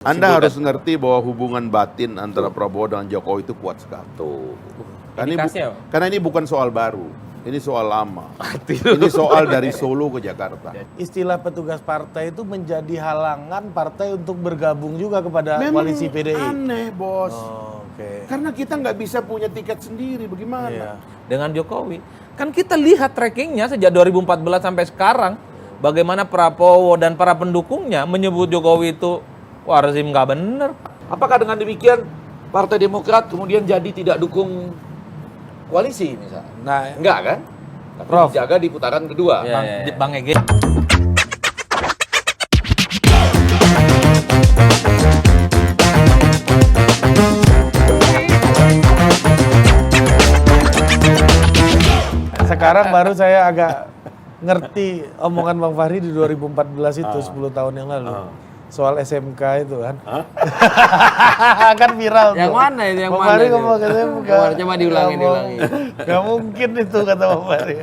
Anda harus ngerti bahwa hubungan batin antara Prabowo dengan Jokowi itu kuat sekali. Tuh. Karena ini bukan soal baru, ini soal lama. Ini soal dari Solo ke Jakarta. Istilah petugas partai itu menjadi halangan partai untuk bergabung juga kepada koalisi PDI. Aneh, bos. Oke. Karena kita nggak bisa punya tiket sendiri, bagaimana? Iya. Dengan Jokowi. Kan kita lihat trackingnya sejak 2014 sampai sekarang. Bagaimana Prabowo dan para pendukungnya menyebut Jokowi itu wah rezim nggak bener. Apakah dengan demikian Partai Demokrat kemudian jadi tidak dukung koalisi misalnya? Nah, Enggak kan? Tapi Prof. dijaga di putaran kedua. Bang Ege. sekarang baru saya agak ngerti omongan Bang Fahri di 2014 itu 10 tahun yang lalu. Soal SMK itu kan. Kan viral Yang tuh. mana itu, yang Bang mana Fahri itu? ngomong SMK. Coba diulangi. Gak mungkin itu kata Bang Fahri.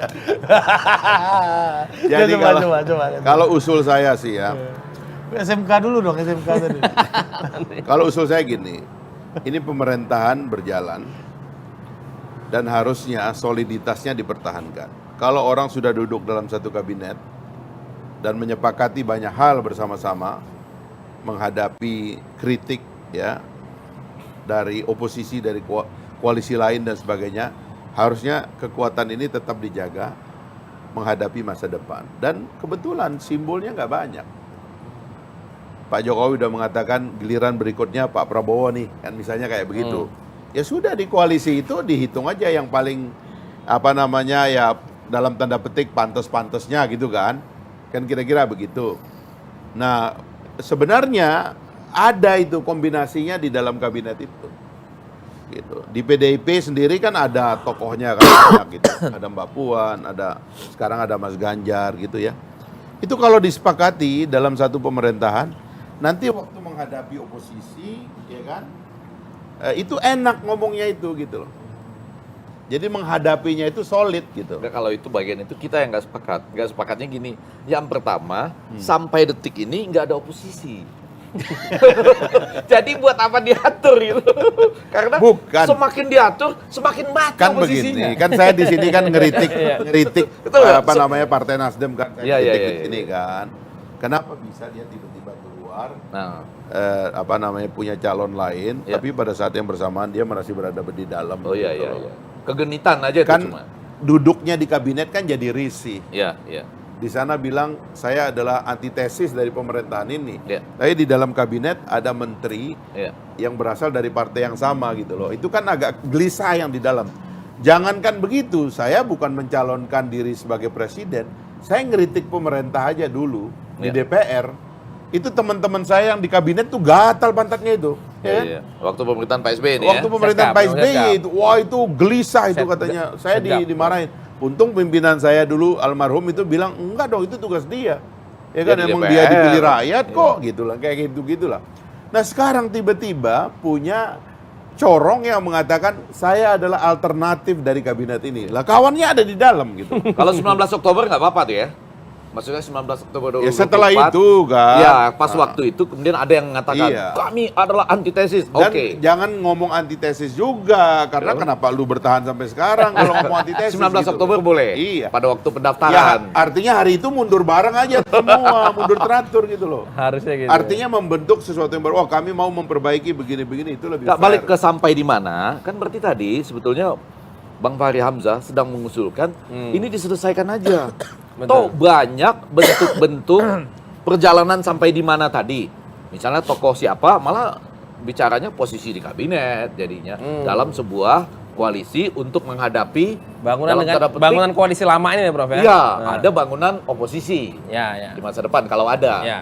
Jadi coba. kalau usul saya sih ya, SMK dulu dong, SMK tadi. kalau usul saya gini, ini pemerintahan berjalan dan harusnya soliditasnya dipertahankan. Kalau orang sudah duduk dalam satu kabinet dan menyepakati banyak hal bersama-sama menghadapi kritik ya dari oposisi, dari koalisi lain dan sebagainya, harusnya kekuatan ini tetap dijaga menghadapi masa depan. Dan kebetulan simbolnya nggak banyak. Pak Jokowi udah mengatakan giliran berikutnya Pak Prabowo nih, kan misalnya kayak begitu. Ya sudah, di koalisi itu dihitung aja yang paling ya dalam tanda petik pantes-pantesnya gitu kan. Kan kira-kira begitu. Nah, sebenarnya ada itu kombinasinya di dalam kabinet itu. Gitu. Di PDIP sendiri kan ada tokohnya kan banyak gitu. Ada Mbak Puan, sekarang ada Mas Ganjar gitu ya. Itu kalau disepakati dalam satu pemerintahan, nanti waktu menghadapi oposisi, ya kan, itu enak ngomongnya itu gitu loh. Jadi menghadapinya itu solid gitu. Nah, kalau itu bagian itu kita yang nggak sepakat. Nggak sepakatnya gini. Yang pertama, sampai detik ini nggak ada oposisi. Jadi buat apa diatur gitu? Karena Bukan. semakin diatur, semakin mati Kan oposisinya. begini, kan saya di sini kan ngeritik Betul nggak? Partai Nasdem kan, saya Iya, kritik iya, di iya. sini kan. Kenapa bisa dia tiba-tiba keluar? Nah, Punya calon lain, Ya. tapi pada saat yang bersamaan dia masih berada di dalam. oh iya, gitu iya, loh. iya. Kegenitan aja itu Kan cuma. duduknya di kabinet kan jadi risih. Iya, iya. Di sana bilang saya adalah antitesis dari pemerintahan ini. Ya. Tapi di dalam kabinet ada menteri Iya. yang berasal dari partai yang sama gitu loh. Itu kan agak gelisah yang di dalam. Jangankan begitu, saya bukan mencalonkan diri sebagai presiden. Saya ngeritik pemerintah aja dulu di Ya. DPR. Itu teman-teman saya yang di kabinet tuh gatal pantatnya itu. Iya, Ya kan? iya. Waktu pemerintahan Pak SBY ini Waktu ya. pemerintahan Seskap, Pak SBY seskap. itu, wah itu gelisah itu katanya. Saya dimarahin. Untung pimpinan saya dulu almarhum itu bilang enggak dong, itu tugas dia. Ya kan, Dia di emang DPR. dia dipilih rakyat kok gitu lah, kayak gitu-gitulah. Nah sekarang tiba-tiba punya corong yang mengatakan saya adalah alternatif dari kabinet ini. Lah kawannya ada di dalam gitu. Kalau 19 Oktober nggak apa-apa tuh ya. Maksudnya 19 Oktober 2024. Ya setelah itu kan. Ya, pas waktu itu kemudian ada yang mengatakan Iya. kami adalah antitesis. Dan Oke. jangan ngomong antitesis juga, karena kenapa lu bertahan sampai sekarang kalau ngomong antitesis 19 gitu. Oktober boleh. Iya. Pada waktu Ya, pendaftaran. artinya hari itu mundur bareng aja semua, mundur teratur gitu loh. Harusnya gitu. Artinya membentuk sesuatu yang baru. Oh, kami mau memperbaiki begini-begini, itu lebih Nggak, fair. balik ke sampai di mana, kan berarti tadi sebetulnya Bang Fahri Hamzah sedang mengusulkan ini diselesaikan aja. Toh banyak bentuk-bentuk perjalanan sampai di mana tadi. Misalnya tokoh siapa, malah bicaranya posisi di kabinet jadinya dalam sebuah koalisi untuk menghadapi bangunan dalam dengan tanda petik, bangunan koalisi lama ini ya, Prof ya. Iya, Nah. ada bangunan oposisi Ya. di masa depan kalau ada. Ya.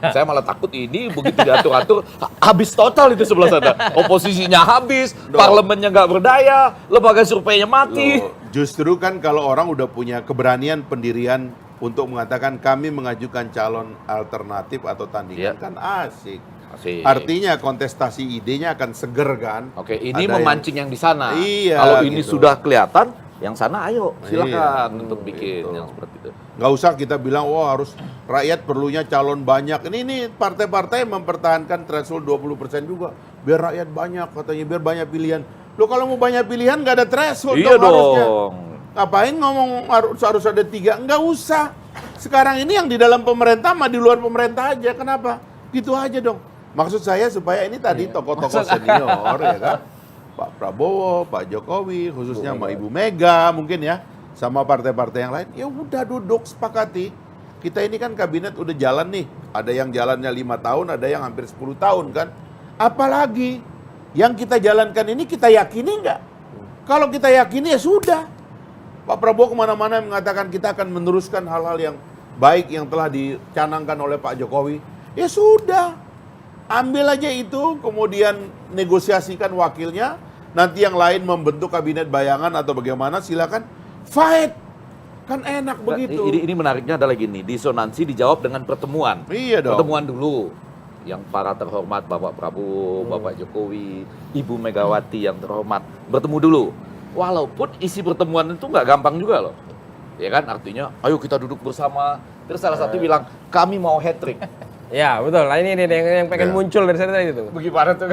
Saya malah takut ini begitu diatur-atur habis total itu sebelah sana. Oposisinya habis, parlemennya nggak berdaya, lembaga surveinya mati. Loh, justru kan kalau orang udah punya keberanian pendirian untuk mengatakan kami mengajukan calon alternatif atau tandingan, Iya. kan asik. Asik. Artinya kontestasi idenya akan seger kan. Oke, ini Ada memancing yang di sana. Iya, Kalau ini gitu. sudah kelihatan, yang sana ayo silakan Iya. untuk bikin Gitu. yang seperti itu. Nggak usah kita bilang, wah harus rakyat perlunya calon banyak. Ini partai-partai mempertahankan threshold 20% juga. Biar rakyat banyak, katanya biar banyak pilihan. Loh kalau mau banyak pilihan nggak ada threshold Iya harusnya. dong. Ngapain ngomong harus ada 3? Nggak usah. Sekarang ini yang di dalam pemerintah mah di luar pemerintah aja. Kenapa? Gitu aja dong. Maksud saya supaya ini tadi tokoh-tokoh senior ya kan. Pak Prabowo, Pak Jokowi, khususnya sama Ibu Mega mungkin ya. Sama partai-partai yang lain. Ya udah duduk sepakati. Kita ini kan kabinet udah jalan nih. Ada yang jalannya 5 tahun, ada yang hampir 10 tahun kan. Apalagi yang kita jalankan ini kita yakini nggak? Kalau kita yakini ya sudah. Pak Prabowo kemana-mana mengatakan kita akan meneruskan hal-hal yang baik yang telah dicanangkan oleh Pak Jokowi. Ya sudah. Ambil aja itu, kemudian negosiasikan wakilnya. Nanti yang lain membentuk kabinet bayangan atau bagaimana, silakan fight. Kan enak begitu. Ini menariknya adalah gini, disonansi dijawab dengan pertemuan. Iya dong. Pertemuan dulu. Yang para terhormat Bapak Prabowo, Bapak Jokowi, Ibu Megawati yang terhormat bertemu dulu. Walaupun isi pertemuan itu nggak gampang juga loh. Ya kan, artinya ayo kita duduk bersama. Terus salah satu bilang, kami mau hat-trick. Ya betul. Nah, ini yang pengen Ya. muncul dari sana itu. Bagaimana tuh?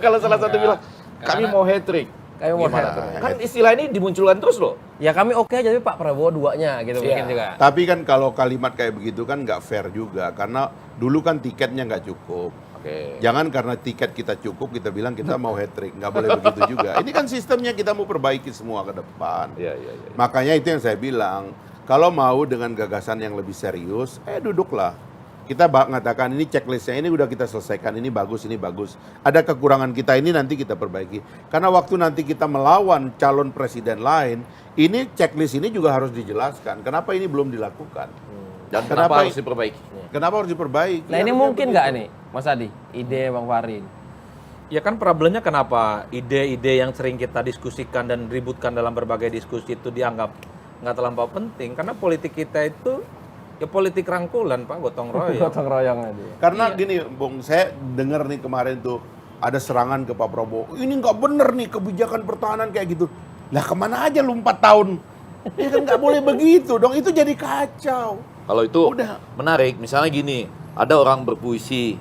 Kalau salah satu bilang, kami mau hat-trick. Kami mau Gimana? hat-trick. Kan istilah ini dimunculkan terus loh. Ya kami oke aja tapi Pak Prabowo duanya gitu Iya. mungkin juga. Tapi kan kalau kalimat kayak begitu kan nggak fair juga. Karena dulu kan tiketnya nggak cukup. Oke. Jangan karena tiket kita cukup, kita bilang kita mau hat-trick. Nggak boleh begitu juga. Ini kan sistemnya kita mau perbaiki semua ke depan. Iya, iya, iya. Makanya itu yang saya bilang, kalau mau dengan gagasan yang lebih serius, duduklah. Kita mengatakan ini checklistnya, ini udah kita selesaikan, ini bagus, ini bagus. Ada kekurangan kita ini nanti kita perbaiki. Karena waktu nanti kita melawan calon presiden lain, ini checklist ini juga harus dijelaskan. Kenapa ini belum dilakukan? Dan Kenapa kenapa harus diperbaiki? Kenapa harus diperbaiki? Nah ini Harusnya mungkin nggak begitu. nih Mas Adi, ide Bang Fahri? Ya kan problemnya kenapa ide-ide yang sering kita diskusikan dan ributkan dalam berbagai diskusi itu dianggap nggak terlampau penting. Karena politik kita itu ya politik rangkulan Pak, gotong royong. Gotong royong aja. Karena gini, Bung, saya dengar nih kemarin tuh ada serangan ke Pak Prabowo. Ini nggak bener nih kebijakan pertahanan kayak gitu. Lah kemana aja lu 4 tahun? Ya kan nggak boleh begitu dong, itu jadi kacau. Kalau itu Udah. menarik, misalnya gini, ada orang berpuisi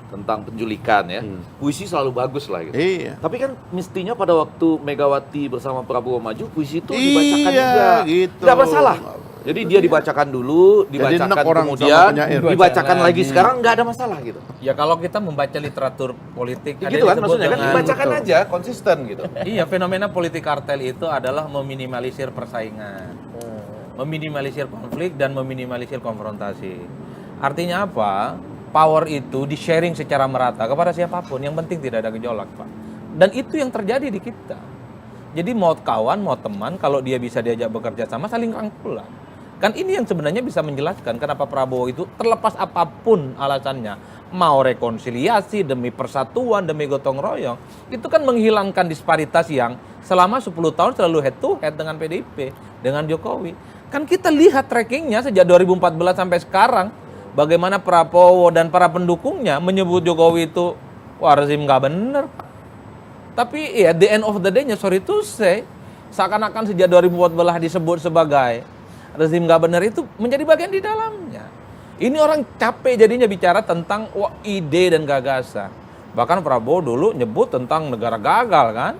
tentang penculikan ya. Puisi selalu bagus lah gitu. Iya. Tapi kan mestinya pada waktu Megawati bersama Prabowo maju, puisi itu dibacakan Iya, juga. gitu. Tidak masalah. Jadi dia dibacakan dulu, Jadi dibacakan enak orang kemudian, sama penyair. dibacakan Dibacakan lagi. Sekarang nggak ada masalah gitu. Ya kalau kita membaca literatur politik, Ya ada gitu kan disebut maksudnya kan dengan- dibacakan Betul. aja, konsisten gitu. Iya, fenomena politik kartel itu adalah meminimalisir persaingan, meminimalisir konflik dan meminimalisir konfrontasi. Artinya apa? Power itu di-sharing secara merata kepada siapapun, yang penting tidak ada gejolak, Pak. Dan itu yang terjadi di kita. Jadi mau kawan, mau teman, kalau dia bisa diajak bekerja sama, saling rangkulan. Kan ini yang sebenarnya bisa menjelaskan kenapa Prabowo itu terlepas apapun alasannya, mau rekonsiliasi demi persatuan, demi gotong royong, itu kan menghilangkan disparitas yang selama 10 tahun selalu head to head dengan PDIP, dengan Jokowi. Kan kita lihat trackingnya sejak 2014 sampai sekarang, bagaimana Prabowo dan para pendukungnya menyebut Jokowi itu, wah rezim nggak bener. Tapi ya the end of the day-nya, sorry to say, seakan-akan sejak 2014 disebut sebagai rezim nggak benar itu menjadi bagian di dalamnya. Ini orang capek jadinya bicara tentang ide dan gagasan. Bahkan Prabowo dulu nyebut tentang negara gagal kan.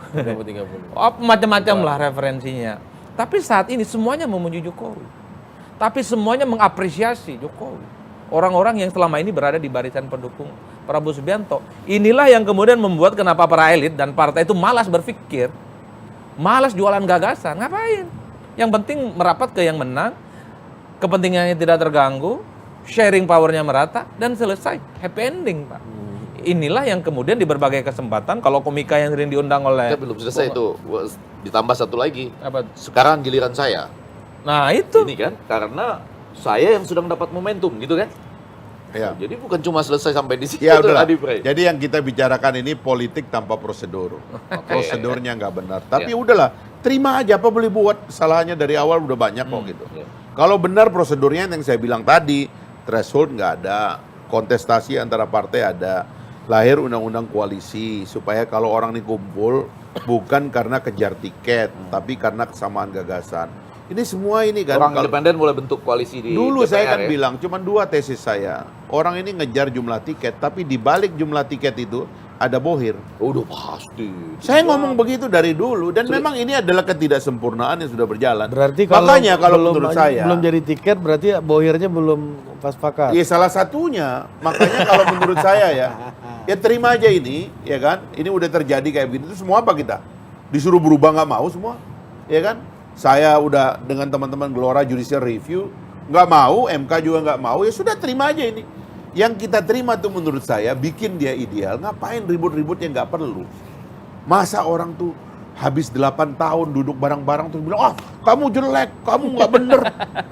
2030. Macam-macam lah referensinya. Tapi saat ini semuanya memuji Jokowi. Tapi semuanya mengapresiasi Jokowi. Orang-orang yang selama ini berada di barisan pendukung Prabowo Subianto. Inilah yang kemudian membuat kenapa para elit dan partai itu malas berpikir. Malas jualan gagasan. Ngapain? Yang penting merapat ke yang menang. Kepentingannya tidak terganggu. Sharing powernya merata. Dan selesai. Happy ending, Pak. Inilah yang kemudian di berbagai kesempatan, kalau komika yang sering diundang oleh... Kita belum selesai itu. Ditambah satu lagi. Apa? Sekarang giliran saya. Nah itu. Ini kan karena saya yang sedang dapat momentum gitu kan. Ya. Jadi bukan cuma selesai sampai di situ Ya tuh, udah. Adi Pray. Jadi yang kita bicarakan ini politik tanpa prosedur. Prosedurnya nggak benar. Tapi Ya. udahlah, terima aja apa boleh buat. Salahnya dari awal udah banyak kok gitu. Ya. Kalau benar prosedurnya yang saya bilang tadi, threshold nggak ada, kontestasi antara partai ada. lahir undang-undang koalisi supaya kalau orang ini kumpul bukan karena kejar tiket, tapi karena kesamaan gagasan. Ini semua ini kan Orang independen boleh bentuk koalisi di dulu DPR saya kan ya? bilang cuma 2 tesis saya. Orang ini ngejar jumlah tiket, tapi di balik jumlah tiket itu ada bohir. Udah pasti. Saya ngomong begitu dari dulu dan memang ini adalah ketidaksempurnaan yang sudah berjalan. Berarti kalau makanya kalau belum, menurut saya belum jadi tiket berarti bohirnya belum pas pakat. ya salah satunya. Makanya kalau menurut saya ya terima aja ini, ya kan? Ini udah terjadi kayak begini itu semua apa kita? Disuruh berubah nggak mau semua, ya kan? Saya udah dengan teman-teman Gelora Judicial Review nggak mau, MK juga nggak mau, ya sudah terima aja ini. Yang kita terima tuh menurut saya bikin dia ideal, ngapain ribut-ribut yang nggak perlu. Masa orang tuh habis 8 tahun duduk bareng-bareng terus bilang, kamu jelek, kamu nggak bener.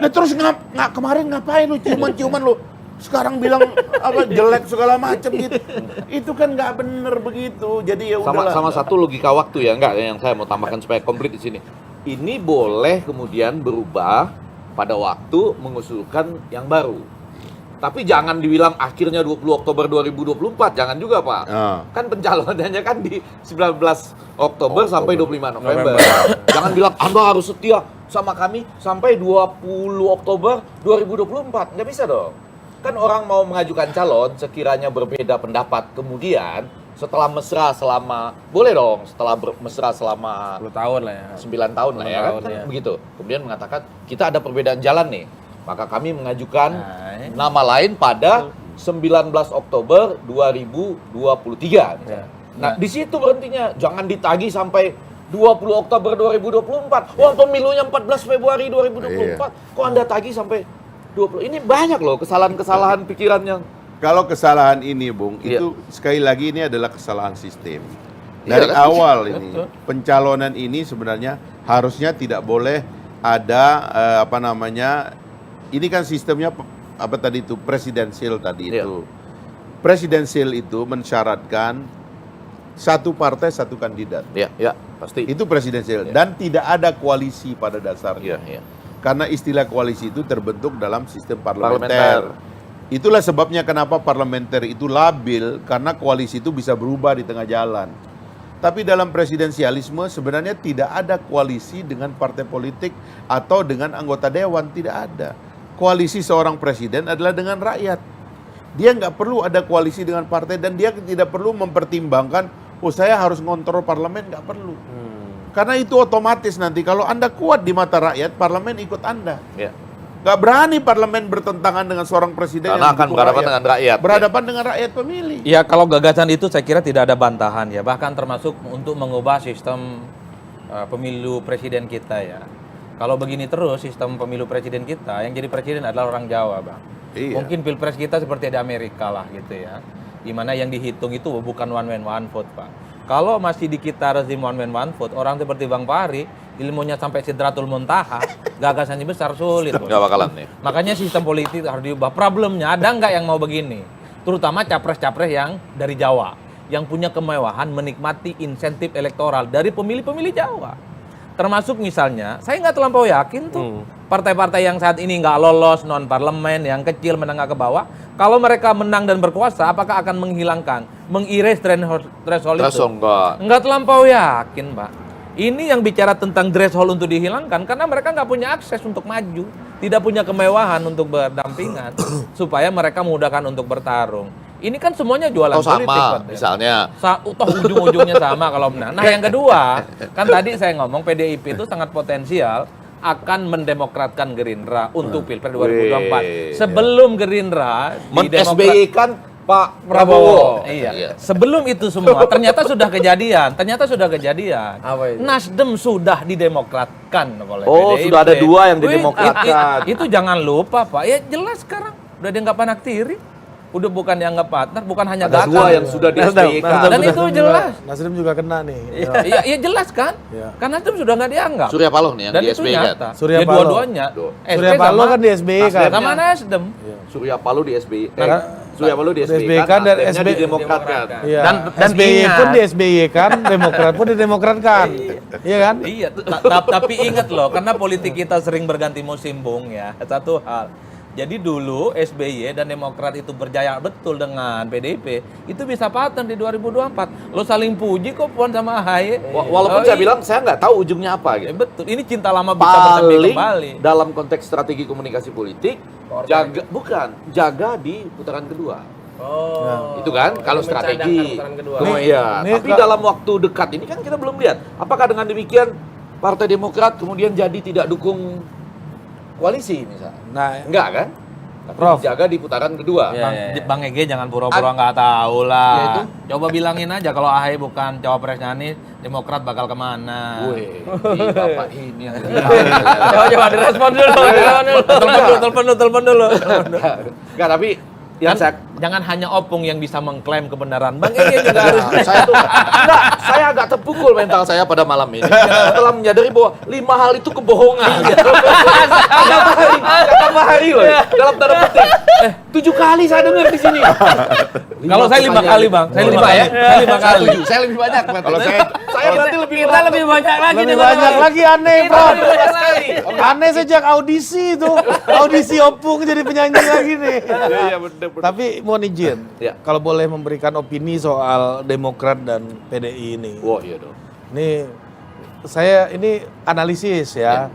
Nah terus kemarin ngapain lu ciuman-ciuman lu? Sekarang bilang apa jelek segala macam gitu. Itu kan nggak bener begitu. Jadi ya udahlah. Sama satu logika waktu ya, enggak yang saya mau tambahkan supaya komplit di sini. Ini boleh kemudian berubah pada waktu mengusulkan yang baru. Tapi jangan dibilang akhirnya 20 Oktober 2024, jangan juga Pak. Kan pencalonannya kan di 19 Oktober sampai 25 November. Jangan bilang Anda harus setia sama kami sampai 20 Oktober 2024. Nggak bisa dong. Kan orang mau mengajukan calon sekiranya berbeda pendapat kemudian setelah mesra selama, boleh dong setelah mesra selama 10 tahun lah ya. 9 tahun lah ya 10 kan, tahun, kan ya. begitu. Kemudian mengatakan kita ada perbedaan jalan nih. Maka kami mengajukan nama lain pada 19 Oktober 2023. Ya. Nah, di situ berhentinya. Jangan ditagih sampai 20 Oktober 2024. Wah, pemilunya 14 Februari 2024. Kok Anda tagih sampai 20? Ini banyak loh kesalahan-kesalahan pikiran yang Kalau kesalahan ini, Bung, Iya. itu sekali lagi ini adalah kesalahan sistem. Iya, Dari kan? awal ini, pencalonan ini sebenarnya harusnya tidak boleh ada ini kan sistemnya apa tadi itu presidensial tadi Iya. itu. Presidensial itu mensyaratkan satu partai satu kandidat. ya pasti. Itu presidensial dan tidak ada koalisi pada dasarnya. Iya. Karena istilah koalisi itu terbentuk dalam sistem Parlementer. parlementer. Itulah sebabnya kenapa parlementer itu labil, karena koalisi itu bisa berubah di tengah jalan. Tapi dalam presidensialisme sebenarnya tidak ada koalisi dengan partai politik atau dengan anggota dewan, tidak ada. Koalisi seorang presiden adalah dengan rakyat. Dia nggak perlu ada koalisi dengan partai dan dia tidak perlu mempertimbangkan, saya harus ngontrol parlemen, nggak perlu. Karena itu otomatis nanti kalau Anda kuat di mata rakyat, parlemen ikut Anda. Ya. Gak berani parlemen bertentangan dengan seorang presiden Karena yang akan didukung berhadapan dengan rakyat. Berhadapan dengan rakyat pemilih. Ya kalau gagasan itu saya kira tidak ada bantahan ya, bahkan termasuk untuk mengubah sistem pemilu presiden kita ya. Kalau begini terus sistem pemilu presiden kita, yang jadi presiden adalah orang Jawa, Bang. Iya. Mungkin pilpres kita seperti di Amerika lah gitu ya. Di mana yang dihitung itu bukan one man one vote, Pak. Kalau masih di kita rezim one man one vote, orang seperti Bang Fahri, ilmunya sampai sidratul muntaha, gagasannya besar sulit. Bos. Nggak bakalan nih. Makanya sistem politik harus diubah. Problemnya ada nggak yang mau begini? Terutama capres-capres yang dari Jawa, yang punya kemewahan menikmati insentif elektoral dari pemilih-pemilih Jawa. Termasuk misalnya, saya nggak terlampau yakin tuh partai-partai yang saat ini nggak lolos non parlemen, yang kecil menengah ke bawah, kalau mereka menang dan berkuasa, apakah akan menghilangkan, mengiris threshold itu? Threshold enggak. Nggak terlampau yakin, Pak. Ini yang bicara tentang threshold untuk dihilangkan karena mereka nggak punya akses untuk maju, tidak punya kemewahan untuk berdampingan, supaya mereka memudahkan untuk bertarung. Ini kan semuanya jualan Atau politik. sama, Pak. misalnya. Toh ujung-ujungnya sama kalau menang. Nah yang kedua, kan tadi saya ngomong PDIP itu sangat potensial akan mendemokratkan Gerindra untuk Pilpres 2024. Sebelum Gerindra Men-SBY kan Pak Prabowo. Iya. Sebelum itu semua ternyata sudah kejadian. Apa itu? Nasdem sudah didemokratkan oleh Oh, PDIP. sudah ada 2 yang Wih, didemokratkan. Itu jangan lupa, Pak. Ya jelas sekarang udah dianggap anak tiri. Udah bukan dianggap partner, bukan hanya Ada gagal. 2 yang sudah di-SBY-kan. Dan itu jelas. Nasdem juga kena nih. Iya jelas kan? Iya. Karena Nasdem sudah nggak dianggap. Surya Paloh nih yang Dan di itu SBY nyata. kan. Surya Ya Paloh. dua-duanya. Surya Paloh kan di SBY kan. Sama Nasdem. Surya Paloh di SBY. Nah, Surya Paloh di SBY SBY kan, kan dan Nasdemnya SBY didemokratkan. Iya. Dan SBY ingat. pun di SBY kan, Demokrat pun didemokratkan. Iya kan? Iya, tapi ingat loh, karena politik kita sering berganti musim, Bung ya. Satu hal, Jadi dulu SBY dan Demokrat itu berjaya betul dengan PDIP, itu bisa paten di 2024. Lo saling puji kok Puan sama AHY. Walaupun saya bilang saya nggak tahu ujungnya apa gitu. Betul, ini cinta lama bisa bersemi Paling kembali. dalam konteks strategi komunikasi politik jaga di putaran kedua. Oh. Itu kan kalau ini strategi. mencadangkan putaran kedua. Oh iya, Ini tapi dalam waktu dekat ini kan kita belum lihat apakah dengan demikian Partai Demokrat kemudian jadi tidak dukung koalisi misalnya. Nah, Enggak kan? Tapi Prof. dijaga di putaran kedua. Ya. Bang Ege jangan pura-pura nggak tahu lah. Ya itu. Coba bilangin aja kalau AHY bukan cawapresnya Anies, Demokrat bakal kemana? Wih, ini bapak ini yang Coba direspon dulu. Telepon dulu. Enggak, tapi yang Kan saya jangan hanya opung yang bisa mengklaim kebenaran. Bang Ege juga harus. saya tuh enggak, saya agak terpukul mental saya pada malam ini setelah menyadari bahwa 5 hal itu kebohongan. Kata Pak Hari loh, dalam tanda petik. 7 kali saya dengar di sini. Kalau saya 5 kali, Bang. Saya 5 Lima ya. Saya 5 kali. Saya lebih banyak. Kalau saya Berarti lebih Kita lebih banyak lagi lebih daripada banyak Bang. lagi aneh, Kita Prof. lebih banyak lagi. Aneh sejak audisi itu. Audisi opung jadi penyanyi lagi nih. Iya, bener. Tapi mohon izin, Ya. kalau boleh memberikan opini soal Demokrat dan PDI ini. Wah, iya dong. Ini saya ini analisis ya.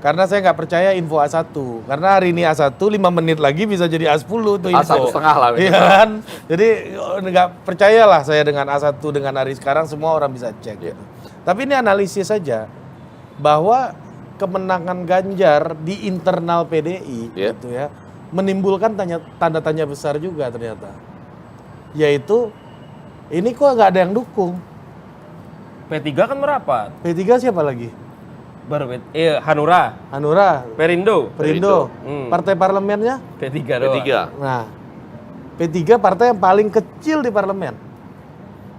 Karena saya nggak percaya info A1. Karena hari ini A1 5 menit lagi bisa jadi A10 tuh info. A1,5 lah. Iya kan? Jadi nggak percayalah saya dengan A1 dengan hari sekarang semua orang bisa cek. Iya. Tapi ini analisis saja bahwa kemenangan Ganjar di internal PDI Iya. gitu ya menimbulkan tanda tanya besar juga ternyata. Yaitu ini kok nggak ada yang dukung. P3 kan merapat. P3 siapa lagi? Baru Hanura, Hanura, Perindo, Perindo, Hmm. partai parlemennya. P3 doang. P3. Nah, P3 partai yang paling kecil di parlemen.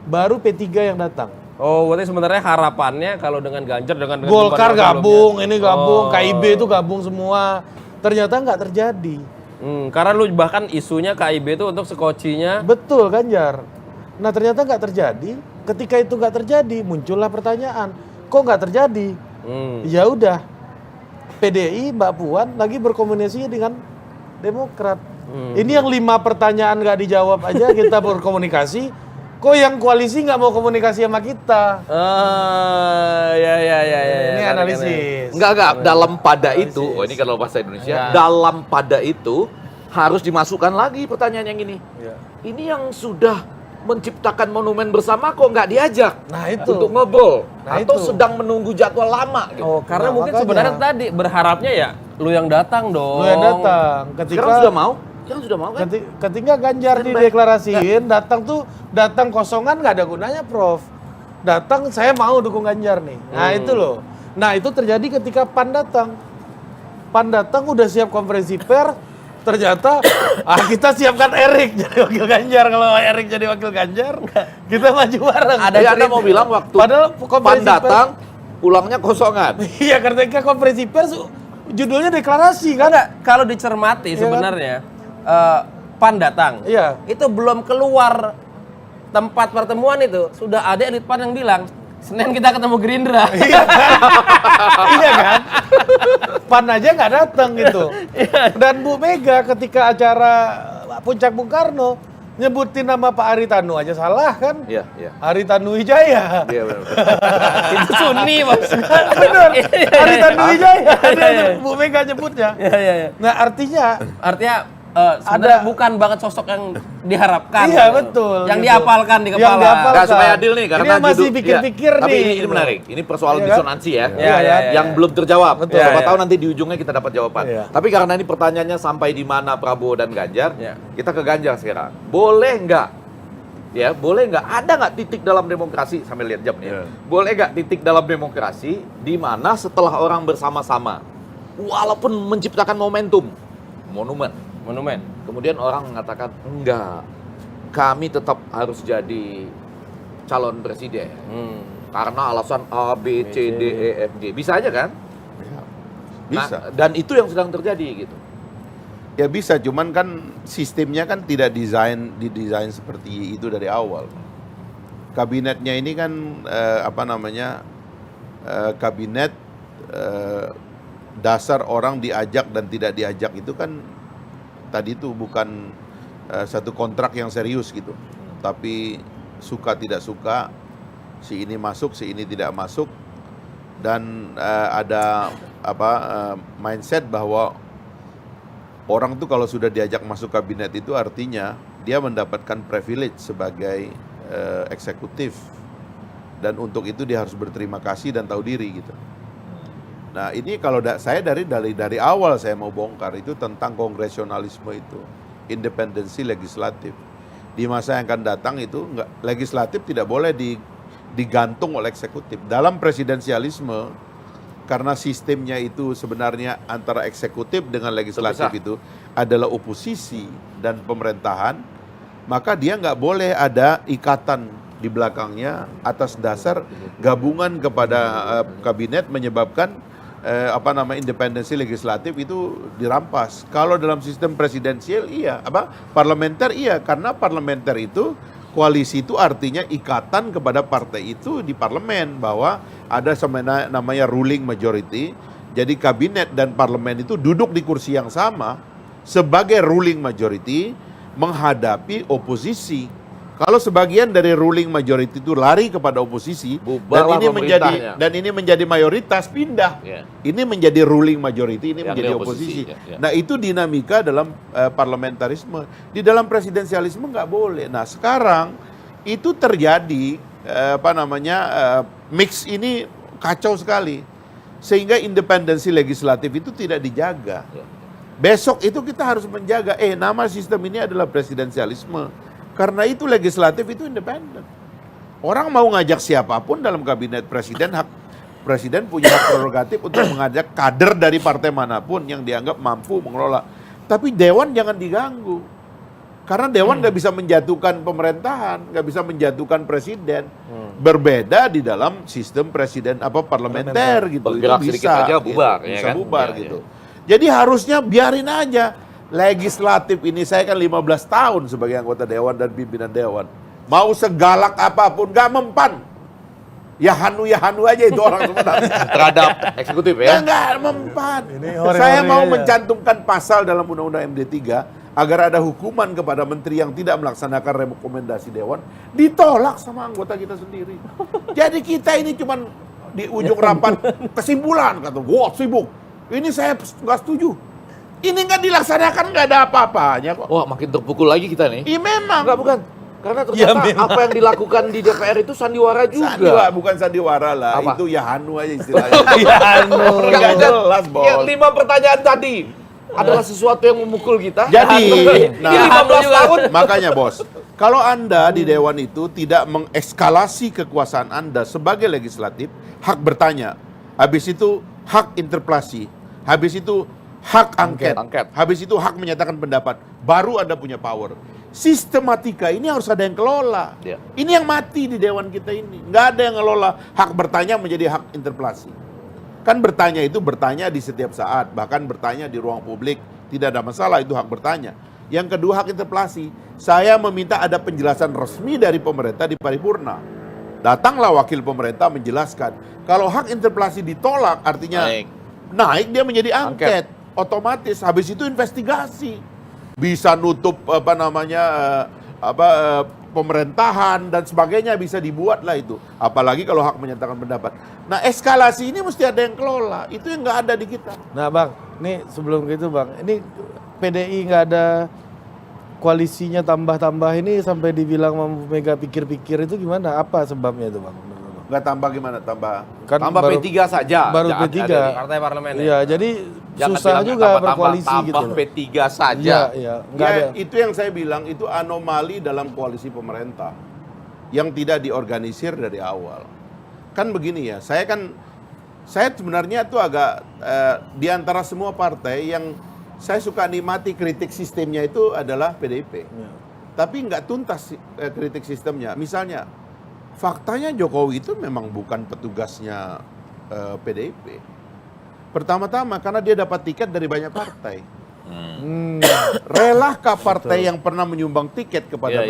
Baru P3 yang datang. Oh, berarti sebenarnya harapannya kalau dengan Ganjar dengan Golkar debat gabung, sebelumnya. ini gabung, Oh. KIB itu gabung semua. Ternyata nggak terjadi. Karena lu bahkan isunya KIB itu untuk sekocinya. Betul Ganjar. Nah ternyata nggak terjadi. Ketika itu nggak terjadi, muncullah pertanyaan, kok nggak terjadi? Ya udah, PDI Mbak Puan lagi berkomunikasi dengan Demokrat. Ini yang 5 pertanyaan nggak dijawab aja kita berkomunikasi. Kok yang koalisi nggak mau komunikasi sama kita? Ya. Ini analisis. Enggak, dalam pada itu, oh ini kalau bahasa Indonesia, dalam pada itu harus dimasukkan lagi pertanyaan yang ini. Ya. Ini yang sudah menciptakan monumen bersama kok nggak diajak Nah, itu. untuk ngobrol Nah, atau itu. sedang menunggu jadwal lama gitu. Oh, karena Nah, mungkin makanya. sebenarnya tadi berharapnya ya lu yang datang dong. Lu yang datang. Sekarang sudah mau? Sekarang sudah mau kan? Ketika Ganjar dideklarasiin, datang kosongan nggak ada gunanya, Prof. Datang saya mau dukung Ganjar nih. Nah itu loh. Nah itu terjadi ketika PAN datang. PAN datang udah siap konferensi pers, ternyata kita siapkan Erik jadi wakil Ganjar. Kalau Erik jadi wakil Ganjar, kita maju bareng. Ada Anda mau bilang waktu Padahal PAN konferensi datang, pulangnya kosongan. Iya, ketika konferensi pers judulnya deklarasi kan? Enggak, kalau dicermati Iya kan? sebenarnya PAN datang. Iya. Itu belum keluar tempat pertemuan itu sudah ada elit PAN yang bilang Senin kita ketemu Gerindra. Iya kan? PAN aja nggak datang gitu. Dan Bu Mega ketika acara Puncak Bung Karno nyebutin nama Pak Haritanu aja salah kan? Iya, iya. Haritanu Wijaya. Iya benar. Itu Sunni mas. Bener. Haritanu Wijaya. Bu Mega nyebutnya. Iya. Nah artinya Artinya sebenarnya bukan banget sosok yang diharapkan. iya gitu. betul. Yang gitu. diapalkan di Yang kepala. dihafalkan. Nggak, supaya adil nih karena ini yang masih judul- pikir-pikir iya. Tapi nih. ini gitu. menarik. Ini persoalan Iya kan? disonansi ya. Iya, iya, Yang iya. belum terjawab. Betul. Siapa Iya, tahu iya. nanti di ujungnya kita dapat jawaban. Iya. Tapi karena ini pertanyaannya sampai di mana Prabowo dan Ganjar, Iya. kita ke Ganjar sekarang. Boleh nggak? Ya, boleh nggak? Ada nggak titik dalam demokrasi sampai lihat jam nih? Iya. Boleh nggak titik dalam demokrasi di mana setelah orang bersama-sama, walaupun menciptakan monumen, kemudian orang mengatakan enggak, kami tetap harus jadi calon presiden karena alasan A, B, C, D, E, F, G. Bisa aja kan? bisa. Nah, dan itu yang sedang terjadi gitu. Ya bisa, cuman kan sistemnya kan tidak didesain seperti itu dari awal. Kabinetnya ini kan kabinet dasar orang diajak dan tidak diajak itu kan tadi itu bukan satu kontrak yang serius gitu. Tapi suka tidak suka, si ini masuk, si ini tidak masuk, dan ada mindset bahwa orang tuh kalau sudah diajak masuk kabinet itu artinya dia mendapatkan privilege sebagai eksekutif, dan untuk itu dia harus berterima kasih dan tahu diri gitu. Nah ini kalau saya dari awal saya mau bongkar itu tentang kongresionalisme itu, independensi legislatif. Di masa yang akan datang itu legislatif tidak boleh digantung oleh eksekutif. Dalam presidensialisme, karena sistemnya itu sebenarnya antara eksekutif dengan legislatif itu adalah oposisi dan pemerintahan, maka dia nggak boleh ada ikatan di belakangnya atas dasar gabungan kepada kabinet menyebabkan independensi legislatif itu dirampas. Kalau dalam sistem presidensial parlementer karena parlementer itu koalisi itu artinya ikatan kepada partai itu di parlemen, bahwa ada namanya ruling majority. Jadi kabinet dan parlemen itu duduk di kursi yang sama sebagai ruling majority menghadapi oposisi. Kalau sebagian dari ruling majority itu lari kepada oposisi dan ini menjadi mayoritas, pindah. Ini menjadi ruling majority, ini menjadi oposisi. Nah, itu dinamika dalam parlamentarisme. Di dalam presidensialisme nggak boleh. Nah, sekarang itu terjadi mix ini kacau sekali. Sehingga independensi legislatif itu tidak dijaga. Besok itu kita harus menjaga, nama sistem ini adalah presidensialisme. Karena itu legislatif itu independen. Orang mau ngajak siapapun dalam kabinet presiden, presiden punya hak prerogatif untuk mengajak kader dari partai manapun yang dianggap mampu mengelola. Tapi dewan jangan diganggu. Karena dewan nggak bisa menjatuhkan pemerintahan, nggak bisa menjatuhkan presiden. Berbeda di dalam sistem presiden parlementer gitu. Bergerak itu sedikit aja bubar, bisa bubar gitu. Jadi harusnya biarin aja. Legislatif ini saya kan 15 tahun sebagai anggota dewan dan pimpinan dewan. Mau segalak apapun gak mempan. Ya hanu aja itu orang sebenarnya. Terhadap eksekutif ya? Gak mempan. Saya mau mencantumkan pasal dalam Undang-Undang MD3 agar ada hukuman kepada menteri yang tidak melaksanakan rekomendasi dewan, ditolak sama anggota kita sendiri. Jadi kita ini cuman di ujung rapat kesimpulan, kata wah sibuk. Ini saya gak setuju. Ini nggak dilaksanakan, nggak ada apa-apanya kok. Wah, makin terpukul lagi kita nih. Iya memang. Enggak, bukan. Karena ternyata apa yang dilakukan di DPR itu sandiwara juga. Bukan sandiwara lah, apa? Itu ya hanu aja istilahnya. Ya anu. Nggak jelas, Bos. Yang 5 pertanyaan tadi adalah sesuatu yang memukul kita. Jadi, ini 15 tahun. Makanya Bos, kalau Anda di Dewan itu tidak mengekskalasi kekuasaan Anda sebagai legislatif, hak bertanya, habis itu hak interpelasi, habis itu hak angket, habis itu hak menyatakan pendapat, baru Anda punya power. Sistematika ini harus ada yang kelola. Ini yang mati di Dewan kita ini. Nggak ada yang ngelola hak bertanya menjadi hak interpelasi. Kan bertanya itu bertanya di setiap saat, bahkan bertanya di ruang publik, tidak ada masalah, itu hak bertanya. Yang kedua hak interpelasi, saya meminta ada penjelasan resmi dari pemerintah di paripurna. Datanglah wakil pemerintah menjelaskan. Kalau hak interpelasi ditolak artinya naik dia menjadi angket. Otomatis habis itu investigasi, bisa nutup pemerintahan dan sebagainya, bisa dibuat lah itu. Apalagi kalau hak menyatakan pendapat. Nah eskalasi ini mesti ada yang kelola, itu yang nggak ada di kita. Nah Bang, nih sebelum gitu Bang, ini PDI nggak ada koalisinya tambah-tambah ini sampai dibilang Mega pikir-pikir itu gimana? Apa sebabnya itu Bang? Nggak tambah gimana? Tambah P3 saja. Baru P3. Partai parlemen. Iya, jadi jangan susah juga berkoalisi tambah gitu loh. P3 saja. Iya, enggak ada. Itu yang saya bilang, itu anomali dalam koalisi pemerintah yang tidak diorganisir dari awal. Kan begini ya, saya sebenarnya tuh agak di antara semua partai yang saya suka nikmati kritik sistemnya itu adalah PDIP. Ya. Tapi nggak tuntas kritik sistemnya. Misalnya, faktanya Jokowi itu memang bukan petugasnya PDIP. Pertama-tama karena dia dapat tiket dari banyak partai. Relahkah partai yang pernah menyumbang tiket kepada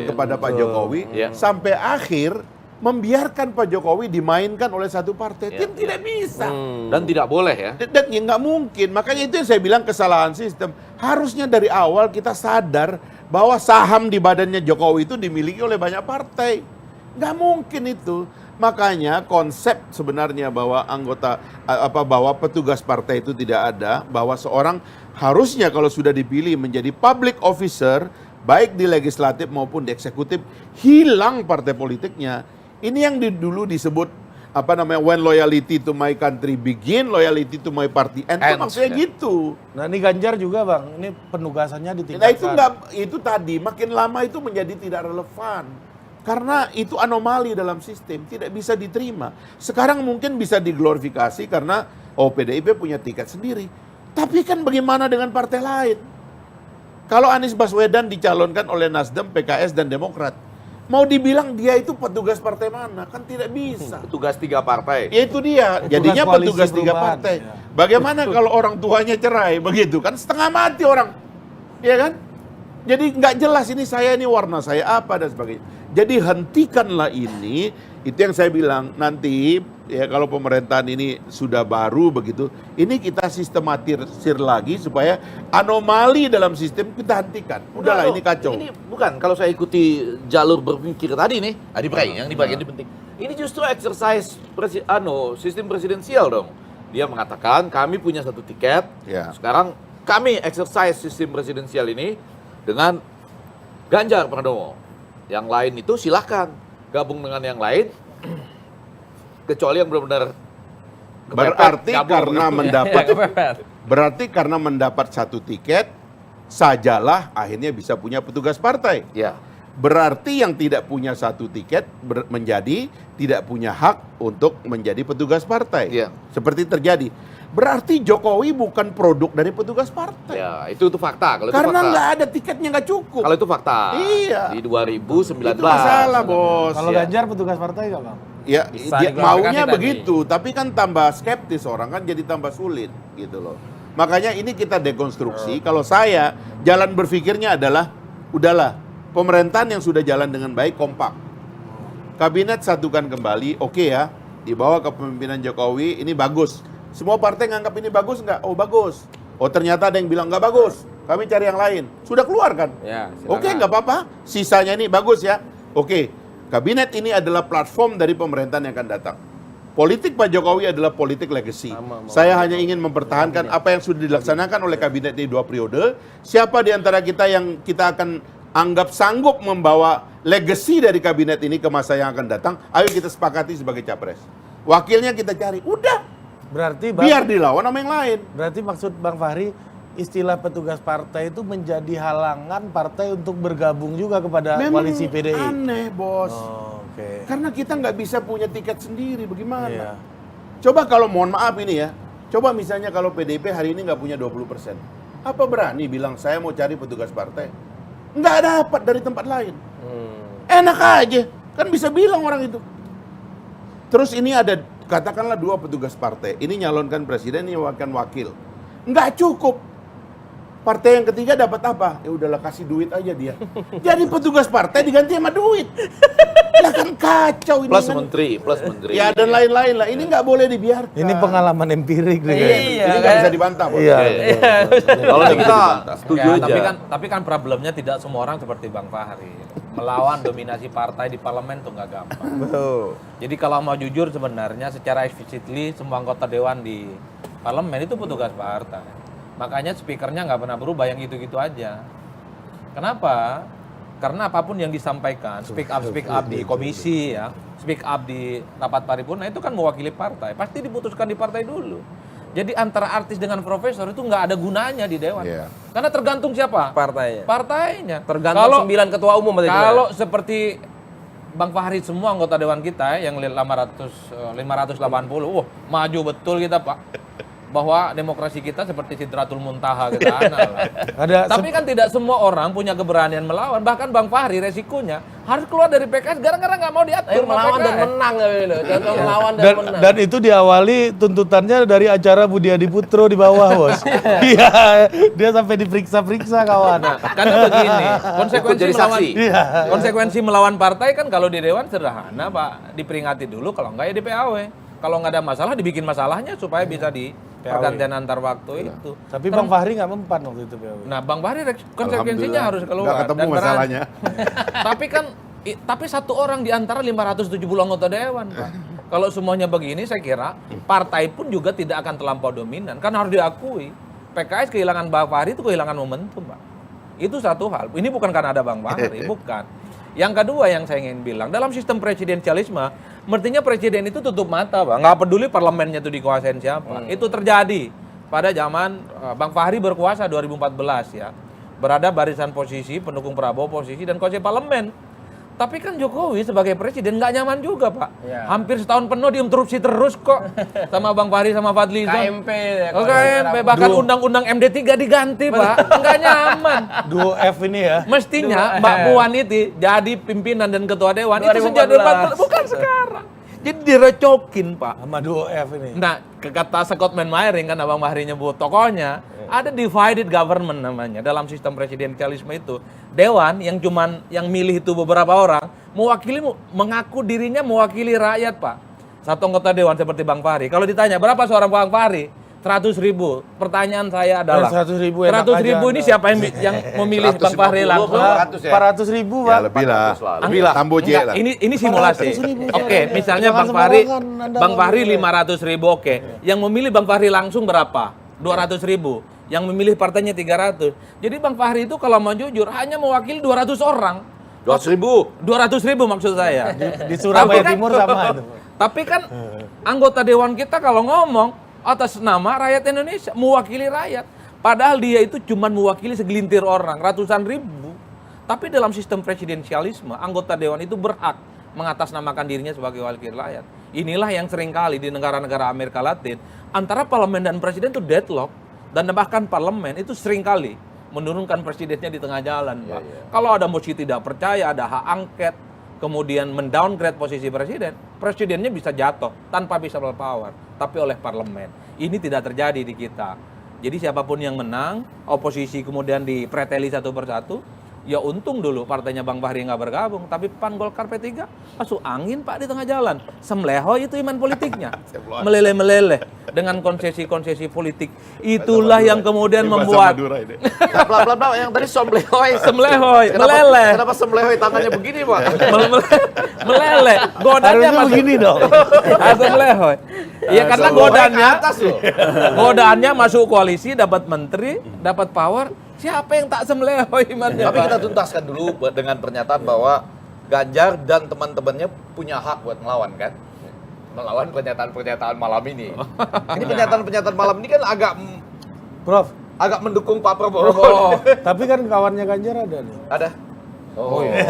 kepada Pak Jokowi sampai akhir membiarkan Pak Jokowi dimainkan oleh satu partai. Ya, Tidak bisa. Dan tidak boleh ya. Dan ya nggak mungkin. Makanya itu yang saya bilang kesalahan sistem. Harusnya dari awal kita sadar bahwa saham di badannya Jokowi itu dimiliki oleh banyak partai. Nggak mungkin itu. Makanya konsep sebenarnya bahwa bahwa petugas partai itu tidak ada, bahwa seorang harusnya kalau sudah dipilih menjadi public officer, baik di legislatif maupun di eksekutif, hilang partai politiknya. Ini yang dulu disebut when loyalty to my country begin, loyalty to my party end. Itu maksudnya gitu. Nah ini Ganjar juga Bang, ini penugasannya ditingkatkan. Nah itu tadi makin lama itu menjadi tidak relevan. Karena itu anomali dalam sistem, tidak bisa diterima. Sekarang mungkin bisa diglorifikasi karena PDIP punya tiket sendiri. Tapi kan bagaimana dengan partai lain? Kalau Anies Baswedan dicalonkan oleh Nasdem, PKS, dan Demokrat, mau dibilang dia itu petugas partai mana? Kan tidak bisa. Petugas 3 partai. Ya itu dia, jadinya koalisi petugas 3 perubahan. partai. Ya. Bagaimana kalau orang tuanya cerai, begitu kan? Setengah mati orang, ya kan? Jadi nggak jelas ini saya, ini warna saya apa, dan sebagainya. Jadi hentikanlah ini, itu yang saya bilang, nanti ya kalau pemerintahan ini sudah baru begitu, ini kita sistematisir lagi supaya anomali dalam sistem kita hentikan. Udahlah ini kacau. Ini bukan, kalau saya ikuti jalur berpikir tadi nih, Adi Pray yang di bagian ini penting. Ini justru exercise sistem presidensial dong. Dia mengatakan kami punya satu tiket, Ya. sekarang kami exercise sistem presidensial ini dengan Ganjar Pranowo. Yang lain itu silahkan gabung dengan yang lain, kecuali yang benar-benar Berarti gabung. karena mendapat Kepepet. berarti karena mendapat satu tiket sajalah akhirnya bisa punya petugas partai. Ya. Berarti yang tidak punya satu tiket menjadi tidak punya hak untuk menjadi petugas partai. Iya. Seperti terjadi. Berarti Jokowi bukan produk dari petugas partai. Ya, itu fakta. Kalau itu Karena fakta. nggak ada tiketnya, nggak cukup. Kalau itu fakta. Iya. Di 2019. Itu masalah, Bos. Kalau Ya. Ganjar petugas partai nggak Bang? Ya, Bisa dia diklarifikasi maunya tadi. begitu, tapi kan tambah skeptis orang kan jadi tambah sulit gitu loh. Makanya ini kita dekonstruksi. Kalau saya jalan berpikirnya adalah udahlah, pemerintahan yang sudah jalan dengan baik kompak. Kabinet satukan kembali, oke ya, dibawa ke kepemimpinan Jokowi, ini bagus. Semua partai nganggap ini bagus nggak? Oh bagus. Oh ternyata ada yang bilang nggak bagus. Kami cari yang lain. Sudah keluar kan? Ya, silakan. Oke, nggak apa-apa. Sisanya ini bagus ya. Oke, kabinet ini adalah platform dari pemerintahan yang akan datang. Politik Pak Jokowi adalah politik legacy. Saya hanya ingin mempertahankan apa yang sudah dilaksanakan oleh kabinet di 2 periode. Siapa di antara kita yang kita akan anggap sanggup membawa legacy dari kabinet ini ke masa yang akan datang, ayo kita sepakati sebagai capres. Wakilnya kita cari. Udah, Berarti Bang, biar dilawan sama yang lain. berarti maksud Bang Fahri istilah petugas partai itu menjadi halangan partai untuk bergabung juga kepada koalisi PDI. Aneh, Bos. Oh, oke. Karena kita nggak bisa punya tiket sendiri, bagaimana? Iya. Coba kalau mohon maaf ini ya, coba misalnya kalau PDIP hari ini nggak punya 20%, apa berani bilang saya mau cari petugas partai? Nggak dapat dari tempat lain. Enak aja, kan bisa bilang orang itu. Terus ini ada, katakanlah 2 petugas partai, ini nyalonkan presiden, ini nyalonkan wakil. Nggak cukup. Partai yang ketiga dapat apa? Ya udahlah kasih duit aja dia. Jadi petugas partai diganti sama duit. Lah kan kacau ini Plus kan. menteri. Ya dan lain-lain lah. Ini nggak boleh dibiarkan. Ini pengalaman empirik nih. Iya, Ini nggak kan? bisa dibantah, Bos. Iya. Kalau ini kita Dibantah. setuju Ya, aja. tapi kan problemnya tidak semua orang seperti Bang Fahri. Melawan dominasi partai di parlemen tuh nggak gampang. Betul. Jadi kalau mau jujur sebenarnya secara explicitly semua anggota dewan di parlemen itu petugas partai. Makanya speakernya nggak pernah berubah yang gitu-gitu aja. Kenapa? Karena apapun yang disampaikan, speak up di komisi ya, speak up di rapat paripurna itu kan mewakili partai. Pasti diputuskan di partai dulu. Jadi antara artis dengan profesor itu nggak ada gunanya di dewan. Iya. Karena tergantung siapa? Partainya. Partainya. Tergantung 9 ketua umum berarti. Kalau seperti Bang Fahri semua anggota dewan kita yang 580, wah maju betul kita Pak. Bahwa demokrasi kita seperti Sidratul Muntaha ke sana lah. Ada Tapi kan tidak semua orang punya keberanian melawan. Bahkan Bang Fahri resikonya harus keluar dari PKS gara-gara nggak mau diatur Ayo sama melawan dan PKS. menang gitu. Contoh melawan dan Dan, menang. dan itu diawali tuntutannya dari acara Budi Adiputro di bawah, Bos. Iya, dia sampai diperiksa-periksa kawan. Karena begini, konsekuensi jadi melawan saksi. Iya. konsekuensi melawan partai kan kalau di dewan sederhana, Pak. Diperingati dulu, kalau enggak ya di PAW. Kalau nggak ada masalah dibikin masalahnya supaya bisa di pergantian antar waktu itu. Tapi Bang Fahri nggak mempan waktu itu, PAW. Nah, Bang Fahri konsekuensinya Alhamdulillah, harus keluar. nggak ketemu Dan masalahnya. tapi kan tapi satu orang di antara 570 anggota dewan, Pak. Kalau semuanya begini, saya kira partai pun juga tidak akan terlampau dominan. Kan harus diakui, PKS kehilangan Bang Fahri itu kehilangan momentum, Pak. Itu satu hal. Ini bukan karena ada Bang Fahri, bukan. Yang kedua yang saya ingin bilang, dalam sistem presidensialisme, mestinya presiden itu tutup mata, Bang. Nggak peduli parlemennya itu dikuasain siapa. Itu terjadi pada zaman Bang Fahri berkuasa 2014 ya. Berada barisan posisi, pendukung Prabowo posisi, dan kuasa parlemen. Tapi kan Jokowi sebagai presiden nggak nyaman juga, Pak. Iya. Hampir setahun penuh diinterupsi terus kok sama Bang Fahri sama Fadlizon. KMP ya. Oh, KMP, bahkan undang-undang MD3 diganti, Pak. Nggak nyaman. Duo F ini ya. Mestinya Mbak Puan itu jadi pimpinan dan ketua dewan itu sejak 2014, bukan sekarang. Jadi direcokin, Pak. Sama duo F ini. Nah, kata Scott Mainwaring kan Abang Bahri nyebut tokohnya, ada divided government namanya dalam sistem presidensialisme itu. Dewan yang milih itu beberapa orang, mengaku dirinya mewakili rakyat, Pak. Satu anggota dewan seperti Bang Fahri. Kalau ditanya berapa suara Bang Fahri? 100.000. Pertanyaan saya adalah 100.000 enak 100.000 aja. ini siapa yang memilih Bang Fahri 150 langsung? 400 ya? 400.000, Ya Pak. lebih lah. 400 lah. Lebih lah. Tambo J Enggak, lah. ini simulasi. 400.000 Oke, jangan. misalnya Jangan Bang Fahri, sembarangan Anda Bang Fahri ngomongnya. 500.000, oke. Yang memilih Bang Fahri langsung berapa? 200.000. Yang memilih partainya 300. Jadi Bang Fahri itu kalau mau jujur hanya mewakili 200 orang. 200.000. 200.000 maksud saya. Di Surabaya Tapi kan- Timur sama itu. Tapi kan anggota dewan kita kalau ngomong atas nama rakyat Indonesia, mewakili rakyat. Padahal dia itu cuma mewakili segelintir orang, ratusan ribu. Tapi dalam sistem presidensialisme, anggota dewan itu berhak mengatasnamakan dirinya sebagai wakil rakyat. Inilah yang seringkali di negara-negara Amerika Latin, antara parlemen dan presiden itu deadlock. Dan bahkan parlemen itu seringkali menurunkan presidennya di tengah jalan, Pak. Kalau ada mosi tidak percaya, ada hak angket, kemudian mendowngrade posisi presiden, presidennya bisa jatuh tanpa bisa power, tapi oleh parlemen. Ini tidak terjadi di kita. Jadi siapapun yang menang, oposisi kemudian dipreteli satu persatu, ya untung dulu partainya Bang Fahri nggak bergabung, tapi PAN Golkar P3 masuk angin, Pak, di tengah jalan. Semlehoy itu iman politiknya. Meleleh-meleleh dengan konsesi-konsesi politik. Itulah yang kemudian Ini bahasa membuat Madura ini. Bla yang tadi somblehoy. Semlehoy, Kenapa- meleleh. Kenapa somblehoy tangannya begini, Pak? meleleh. Godaannya Harusnya masuk begini dong. Semlehoy. Iya karena Semlehoy godaannya atas loh. godaannya masuk koalisi, dapat menteri, dapat power. Siapa yang tak semlehoy imannya, Tapi Pak? kita tuntaskan dulu dengan pernyataan bahwa Ganjar dan teman-temannya punya hak buat melawan kan? Melawan pernyataan-pernyataan malam ini. Ini pernyataan-pernyataan malam ini kan Prof, agak mendukung Pak Prabowo. Oh, tapi kan kawannya Ganjar ada nih. Ada. oh iya.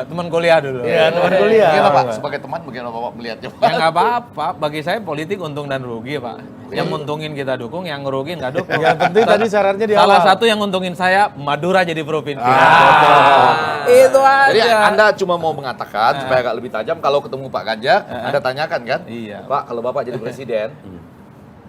Teman kuliah dulu. Iya, teman kuliah. Bagaimana Pak? Sebagai teman bagaimana Bapak melihatnya? Ya nggak apa-apa. Bagi saya politik untung dan rugi, Pak. Yang untungin kita dukung, yang ngerugiin nggak dukung. Yang penting tadi syaratnya di Salah awal. satu yang untungin saya, Madura jadi provinsi. Itu aja. Jadi Anda cuma mau mengatakan supaya agak lebih tajam kalau ketemu Pak Ganjar, Anda tanyakan kan? Iya. Pak, kalau Bapak jadi presiden,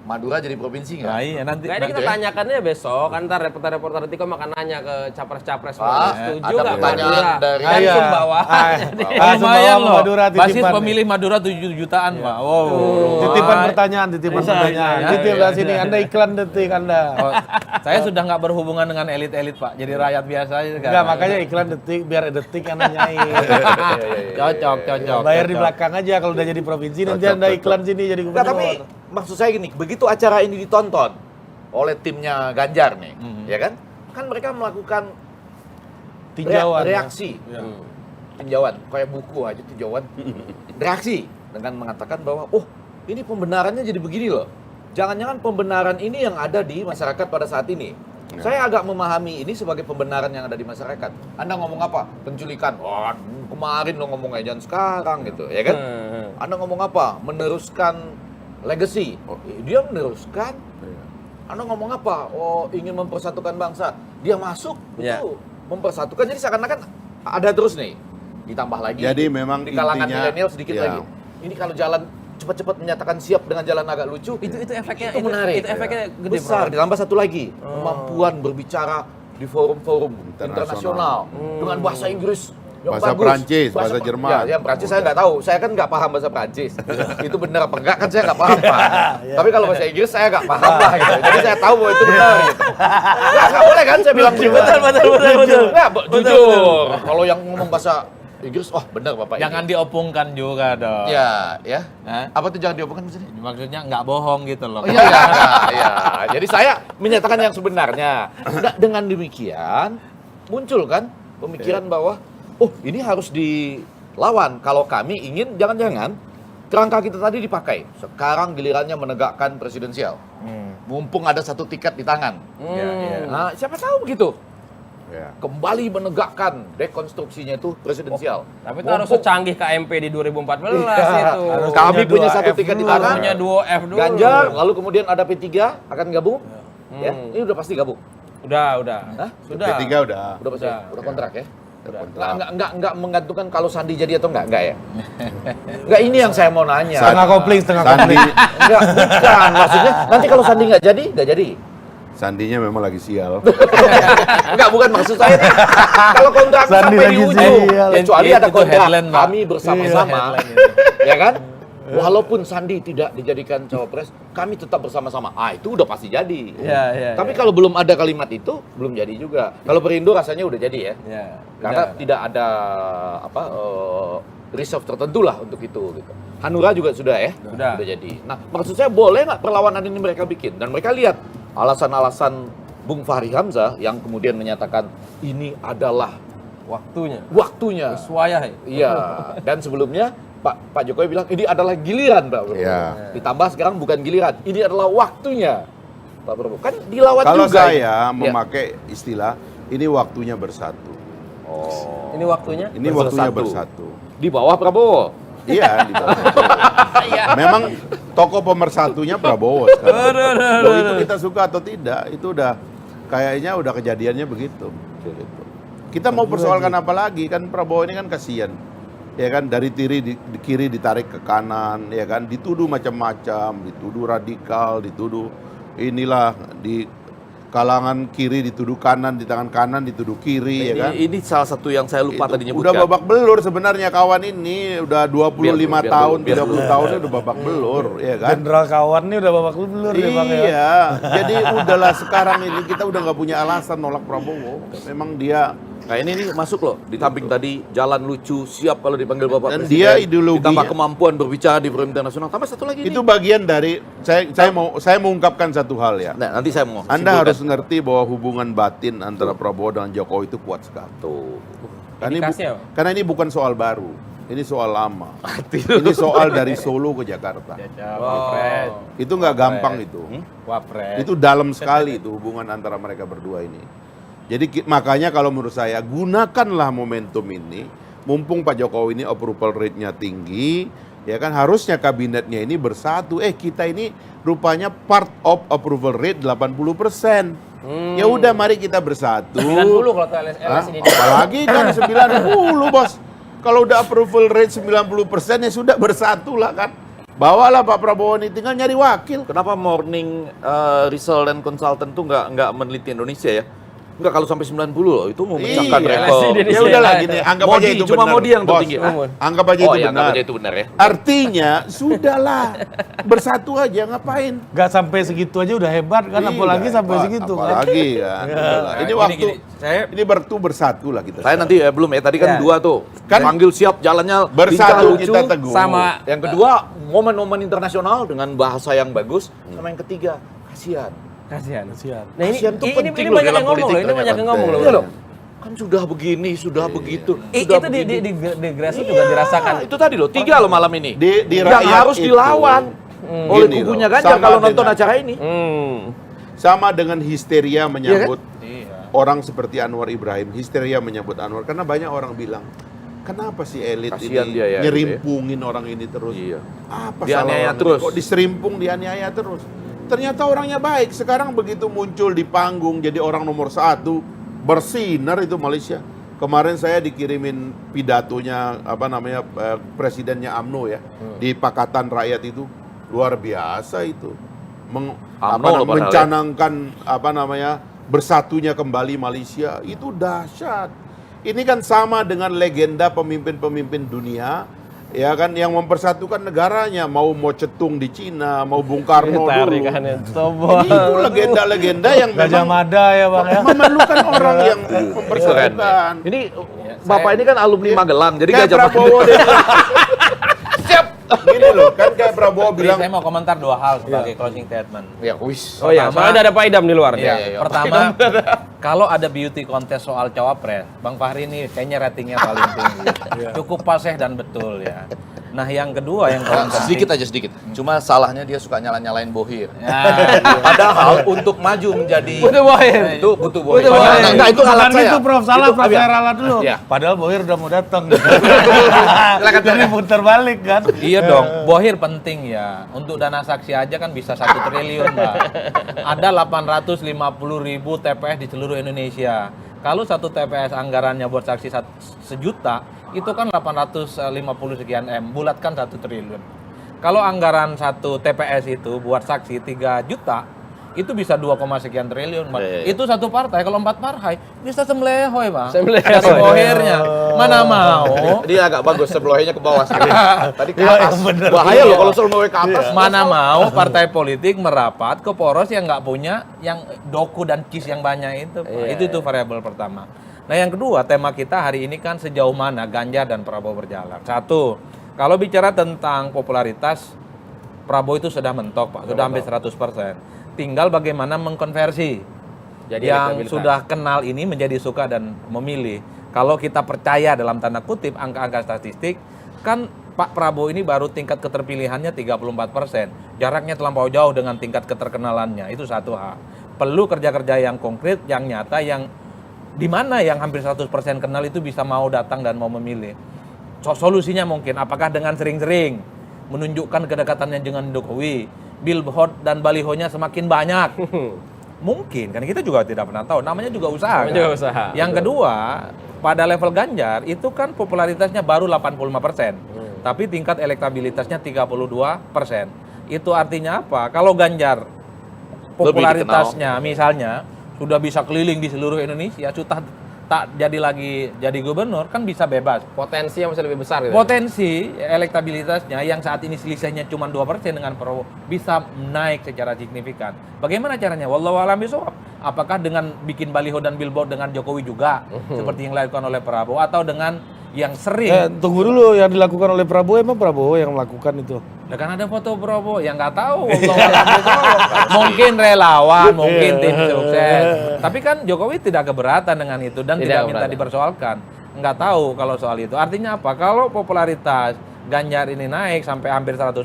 Madura jadi provinsi nggak? Nah, iya nanti. Kayaknya kita tanyakannya besok, ntar reporter-reporter Tikom akan nanya ke capres-capres Pak, setuju ada nggak pertanyaan Madura? dari- Dan Iya. Sumbawa. Lumayan Sumbawa loh. Madura Basis titipan. pemilih Madura 7 jutaan, Pak. Wow. Titipan pertanyaan, titipan Bisa, pertanyaan. bisa, Titip iya. dari sini, Anda iklan detik Anda. Oh, saya sudah nggak berhubungan dengan elit-elit, Pak. Jadi rakyat biasa aja sekarang. Enggak, makanya iklan detik biar detik yang nanyain. Cocok. Bayar di cocok. belakang aja kalau udah jadi provinsi, nanti Anda iklan sini jadi Nggak, tapi gubernur. maksud saya gini, begitu acara ini ditonton oleh timnya Ganjar nih, ya kan? Kan mereka melakukan Tinjauan. reaksi. Tinjauan, kayak buku aja tinjauan. Reaksi dengan mengatakan bahwa, oh ini pembenarannya jadi begini loh. Jangan-jangan pembenaran ini yang ada di masyarakat pada saat ini. Saya agak memahami ini sebagai pembenaran yang ada di masyarakat. Anda ngomong apa? Penculikan. Wah, kemarin lo ngomong jangan sekarang gitu, ya kan? Anda ngomong apa? Meneruskan legacy. Oh, dia meneruskan. Anda ngomong apa? Oh, ingin mempersatukan bangsa. Dia masuk, Ya. itu mempersatukan. Jadi seakan-akan ada terus nih. Ditambah lagi. Jadi memang di kalangan intinya, milenial sedikit ya. lagi. Ini kalau jalan cepat-cepat menyatakan siap dengan jalan agak lucu. Itu efeknya itu menarik. Itu efeknya gede, Besar. Bro. Ditambah satu lagi, kemampuan berbicara di forum-forum internasional dengan bahasa Inggris yang Bahasa bagus. Perancis, bahasa Jerman. Ya, yang Perancis saya nggak tahu. Saya kan nggak paham bahasa Perancis. Itu benar apa enggak kan saya nggak paham, Pak. Tapi kalau bahasa Inggris saya nggak paham lah gitu. Jadi saya tahu bahwa itu benar gitu. Nggak boleh kan saya bilang betul. Betul. Nggak, jujur. Kalau yang ngomong bahasa Inggris, oh benar Bapak. Jangan diopungkan juga dong. Ya. Hah? Apa tuh jangan diopungkan maksudnya? Maksudnya nggak bohong gitu loh. Oh, iya. Jadi saya menyatakan yang sebenarnya. Nah, dengan demikian muncul kan pemikiran bahwa oh ini harus dilawan. Kalau kami ingin jangan-jangan kerangka kita tadi dipakai. Sekarang gilirannya menegakkan presidensial. Mumpung ada satu tiket di tangan. Nah, siapa tahu begitu. Ya. Kembali menegakkan dekonstruksinya itu presidensial. Tapi itu harus secanggih KMP di 2014 itu. Kami punya dua satu F tiket di dulu. tangan. Punya 2F dulu. Ganjar, lalu kemudian ada P3 akan gabung. Ya, ini udah pasti gabung. Udah. Hah? Sudah. P3 udah. Udah pasti. Udah kontrak ya. Kontrak. Enggak menggantungkan kalau Sandi jadi atau enggak ya. Enggak, ini yang saya mau nanya. Setengah kopling, setengah Sandi, kopling. Enggak, bukan. Maksudnya nanti kalau Sandi enggak jadi. Sandinya memang lagi sial. Enggak, bukan maksud saya nih. Kalau kontrak Sandi sampai lagi di ujung, sial. kecuali Itu ada kontrak headline, Pak. kami bersama-sama, ya kan? Walaupun Sandi tidak dijadikan cawapres, kami tetap bersama-sama. Ah, itu udah pasti jadi. Iya. Tapi kalau belum ada kalimat itu, belum jadi juga. Kalau Perindo rasanya udah jadi ya. Iya. Karena tidak ada reserve tertentu lah untuk itu gitu. Hanura juga sudah ya, Sudah. jadi. Nah, maksud saya boleh nggak perlawanan ini mereka bikin dan mereka lihat alasan-alasan Bung Fahri Hamzah yang kemudian menyatakan ini adalah waktunya. Suaya. Iya. Dan sebelumnya Pak Jokowi bilang ini adalah giliran Pak Prabowo. Iya. Ditambah sekarang bukan giliran, ini adalah waktunya Pak Prabowo. Kan dilawan Kalau juga. saya Ya. memakai istilah ini waktunya bersatu. Oh. Ini waktunya. Ini waktunya bersatu. Di bawah Prabowo. Iya, di bawah. Memang tokoh pemersatunya Prabowo sekarang. Loh, itu kita suka atau tidak, itu udah kayaknya udah kejadiannya begitu. Gitu. Kita mau persoalkan apa lagi? Kan Prabowo ini kan kasihan. Ya kan, dari kiri ditarik ke kanan, ya kan, dituduh macam-macam, dituduh radikal, dituduh inilah di kalangan kiri dituduh kanan, di tangan kanan dituduh kiri, ya kan. Ini salah satu yang saya lupa tadi Udah nyebutkan. babak belur sebenarnya kawan ini, udah 25 Biar tahun, dulu. 30 tahun udah babak belur, ya kan. Jenderal kawan ini udah babak belur ya Bang ya. Iya, jadi udahlah sekarang ini kita udah nggak punya alasan nolak Prabowo. Memang dia Nah ini masuk loh, di samping tadi jalan lucu, siap kalau dipanggil Bapak Dan Presiden. dia ideologinya- Ditambah kemampuan berbicara di forum internasional. Tambah satu lagi itu nih. bagian dari saya mau ungkapkan satu hal ya. Nah nanti saya mau Anda simpulkan. harus ngerti bahwa hubungan batin antara Prabowo dengan Jokowi itu kuat sekali. Tuh. Indikasinya, Karena ini bukan soal baru, ini soal lama. Ini soal dari Solo ke Jakarta. Wapres. Itu nggak gampang itu. Wapres. Itu dalam sekali itu hubungan antara mereka berdua ini. Jadi makanya kalau menurut saya gunakanlah momentum ini, mumpung Pak Jokowi ini approval rate-nya tinggi, ya kan harusnya kabinetnya ini bersatu. Kita ini rupanya part of approval rate 80%. Ya udah mari kita bersatu. 90 kalau LS Hah? ini. Apalagi kan 90 bos. Kalau udah approval rate 90% ya sudah bersatu lah kan. Bawalah Pak Prabowo ini tinggal nyari wakil. Kenapa Morning Result dan Consultant tuh nggak meneliti Indonesia ya? Enggak, kalau sampai 90 loh, itu memecahkan Iya. rekor. Ya udahlah gini, anggap aja Modi, itu cuma benar. Modi yang Bos. tertinggi. Anggap aja Oh itu iya, benar. anggap aja itu benar ya. Artinya sudahlah bersatu aja ngapain? Gak sampai segitu aja udah hebat kan, apalagi Iya, sampai segitu kan. apalagi kan. Udahlah. Ini Gini, waktu saya- ini bertu bersatu lah kita. Saya nanti belum ya, tadi kan Ya. dua tuh. Kan Panggil siap jalannya bersatu lincah, kita lucu. teguh. sama Yang kedua, momen-momen internasional dengan bahasa yang bagus. Sama yang ketiga, kasihan. kasihan. Kasihan. Nah ini Kasihan tuh ini penting ini loh banyak dalam yang ngomong politik loh, ini banyak yang ngomong loh. Iya loh. Kan sudah begini, sudah begitu. Itu sudah di begini. grassroots juga dirasakan. Itu tadi loh, 3 loh malam ini. Di yang rakyat harus itu, dilawan oleh gini kubunya loh, Ganjar sama kalau nonton dengan- acara ini. sama dengan histeria menyambut Iya. orang seperti Anwar Ibrahim, histeria menyambut Anwar karena banyak orang bilang, kenapa sih elit Kasihan ini dia ya, nyerimpungin orang ini terus? Iya. Apa Dianiaya salah orang terus. ini? Kok diserimpung, dianiaya terus? Ternyata orangnya baik. Sekarang begitu muncul di panggung jadi orang nomor 1, bersinar itu Malaysia. Kemarin saya dikirimin pidatonya presidennya UMNO ya di Pakatan Rakyat itu luar biasa itu. Mencanangkan bersatunya kembali Malaysia itu dahsyat. Ini kan sama dengan legenda pemimpin-pemimpin dunia ya kan yang mempersatukan negaranya, mau Cetung di Cina, mau Bung Karno dulu. Itu legenda-legenda yang Gajah memang Mada ya Bang ya. memerlukan orang yang mempersatukan. Ini Bapak ini kan alumni Magelang, jadi Kayak Gajah Mada. Prabowo deh. Gini loh, kan kayak Prabowo Jadi bilang saya mau komentar 2 hal sebagai closing statement. Ya, wis. Oh iya, soalnya ada Pak Idam di luar. Pertama, kalau ada beauty contest soal cawapres, Bang Fahri ini kayaknya ratingnya paling tinggi. Cukup fasih dan betul ya. Nah yang kedua yang paling penting, Sedikit aja sedikit. Cuma salahnya dia suka nyalain Bohir. Ya, Padahal untuk maju menjadi Butuh Bohir. itu butuh Bohir. Butuh Bohir. Enggak, itu alat Bukan saya. itu Prof, salah Itu Prof, iya. saya ralat dulu. Iya. Padahal Bohir udah mau datang. Jadi putar balik kan. iya dong, Bohir penting ya. Untuk dana saksi aja kan bisa 1 triliun, Mbak. Ada 850.000 TPS di seluruh Indonesia. Kalau satu TPS anggarannya buat saksi 1 juta, itu kan 850 sekian M, bulatkan 1 triliun. Kalau anggaran 1 TPS itu buat saksi 3 juta, itu bisa 2, sekian triliun, Mbak. Itu satu partai, kalau 4 partai bisa semblehoy, Bang. Semblehoy. Dari Bohirnya. Mana mau? Dia agak bagus sebelahnya ke bawah sekali. Tadi ke Iya, atas. bener. Bahaya loh kalau sebelahnya ke atas. Mana mau partai politik merapat ke poros yang nggak punya yang doku dan kis yang banyak itu, Pak. Itu variabel pertama. Nah yang kedua, tema kita hari ini kan sejauh mana Ganjar dan Prabowo berjalan. Satu, kalau bicara tentang popularitas, Prabowo itu sudah mentok, Pak. Sudah hampir 100%. Tinggal bagaimana mengkonversi Jadi yang elektabilitas. sudah kenal ini menjadi suka dan memilih. Kalau kita percaya dalam tanda kutip angka-angka statistik, kan Pak Prabowo ini baru tingkat keterpilihannya 34%. Jaraknya terlampau jauh dengan tingkat keterkenalannya. Itu satu hal. Perlu kerja-kerja yang konkret, yang nyata, yang di mana yang hampir 100% kenal itu bisa mau datang dan mau memilih. Solusinya mungkin apakah dengan sering-sering menunjukkan kedekatannya dengan Jokowi, billboard dan balihonya semakin banyak. Mungkin, kan kita juga tidak pernah tahu, namanya juga usaha. Namanya juga kan? usaha, Yang kedua, pada level Ganjar itu kan popularitasnya baru 85%, tapi tingkat elektabilitasnya 32%. Itu artinya apa? Kalau Ganjar popularitasnya misalnya sudah bisa keliling di seluruh Indonesia, sudah tak jadi gubernur, kan bisa bebas. Potensi yang masih lebih besar gitu. Potensi elektabilitasnya yang saat ini selisihnya cuma 2% dengan Prabowo bisa naik secara signifikan. Bagaimana caranya? Wallahu a'lam bishawab. Apakah dengan bikin baliho dan billboard dengan Jokowi juga seperti yang dilakukan oleh Prabowo, atau dengan yang sering Tunggu dulu, yang dilakukan oleh Prabowo emang Prabowo yang melakukan itu. Nah, kan ada foto Prabowo yang nggak tahu, wallahu a'lam bishawab. Mungkin relawan, mungkin tim sukses. Tapi kan Jokowi tidak keberatan dengan itu dan tidak minta dipersoalkan. Nggak tahu kalau soal itu. Artinya apa? Kalau popularitas Ganjar ini naik sampai hampir 100%,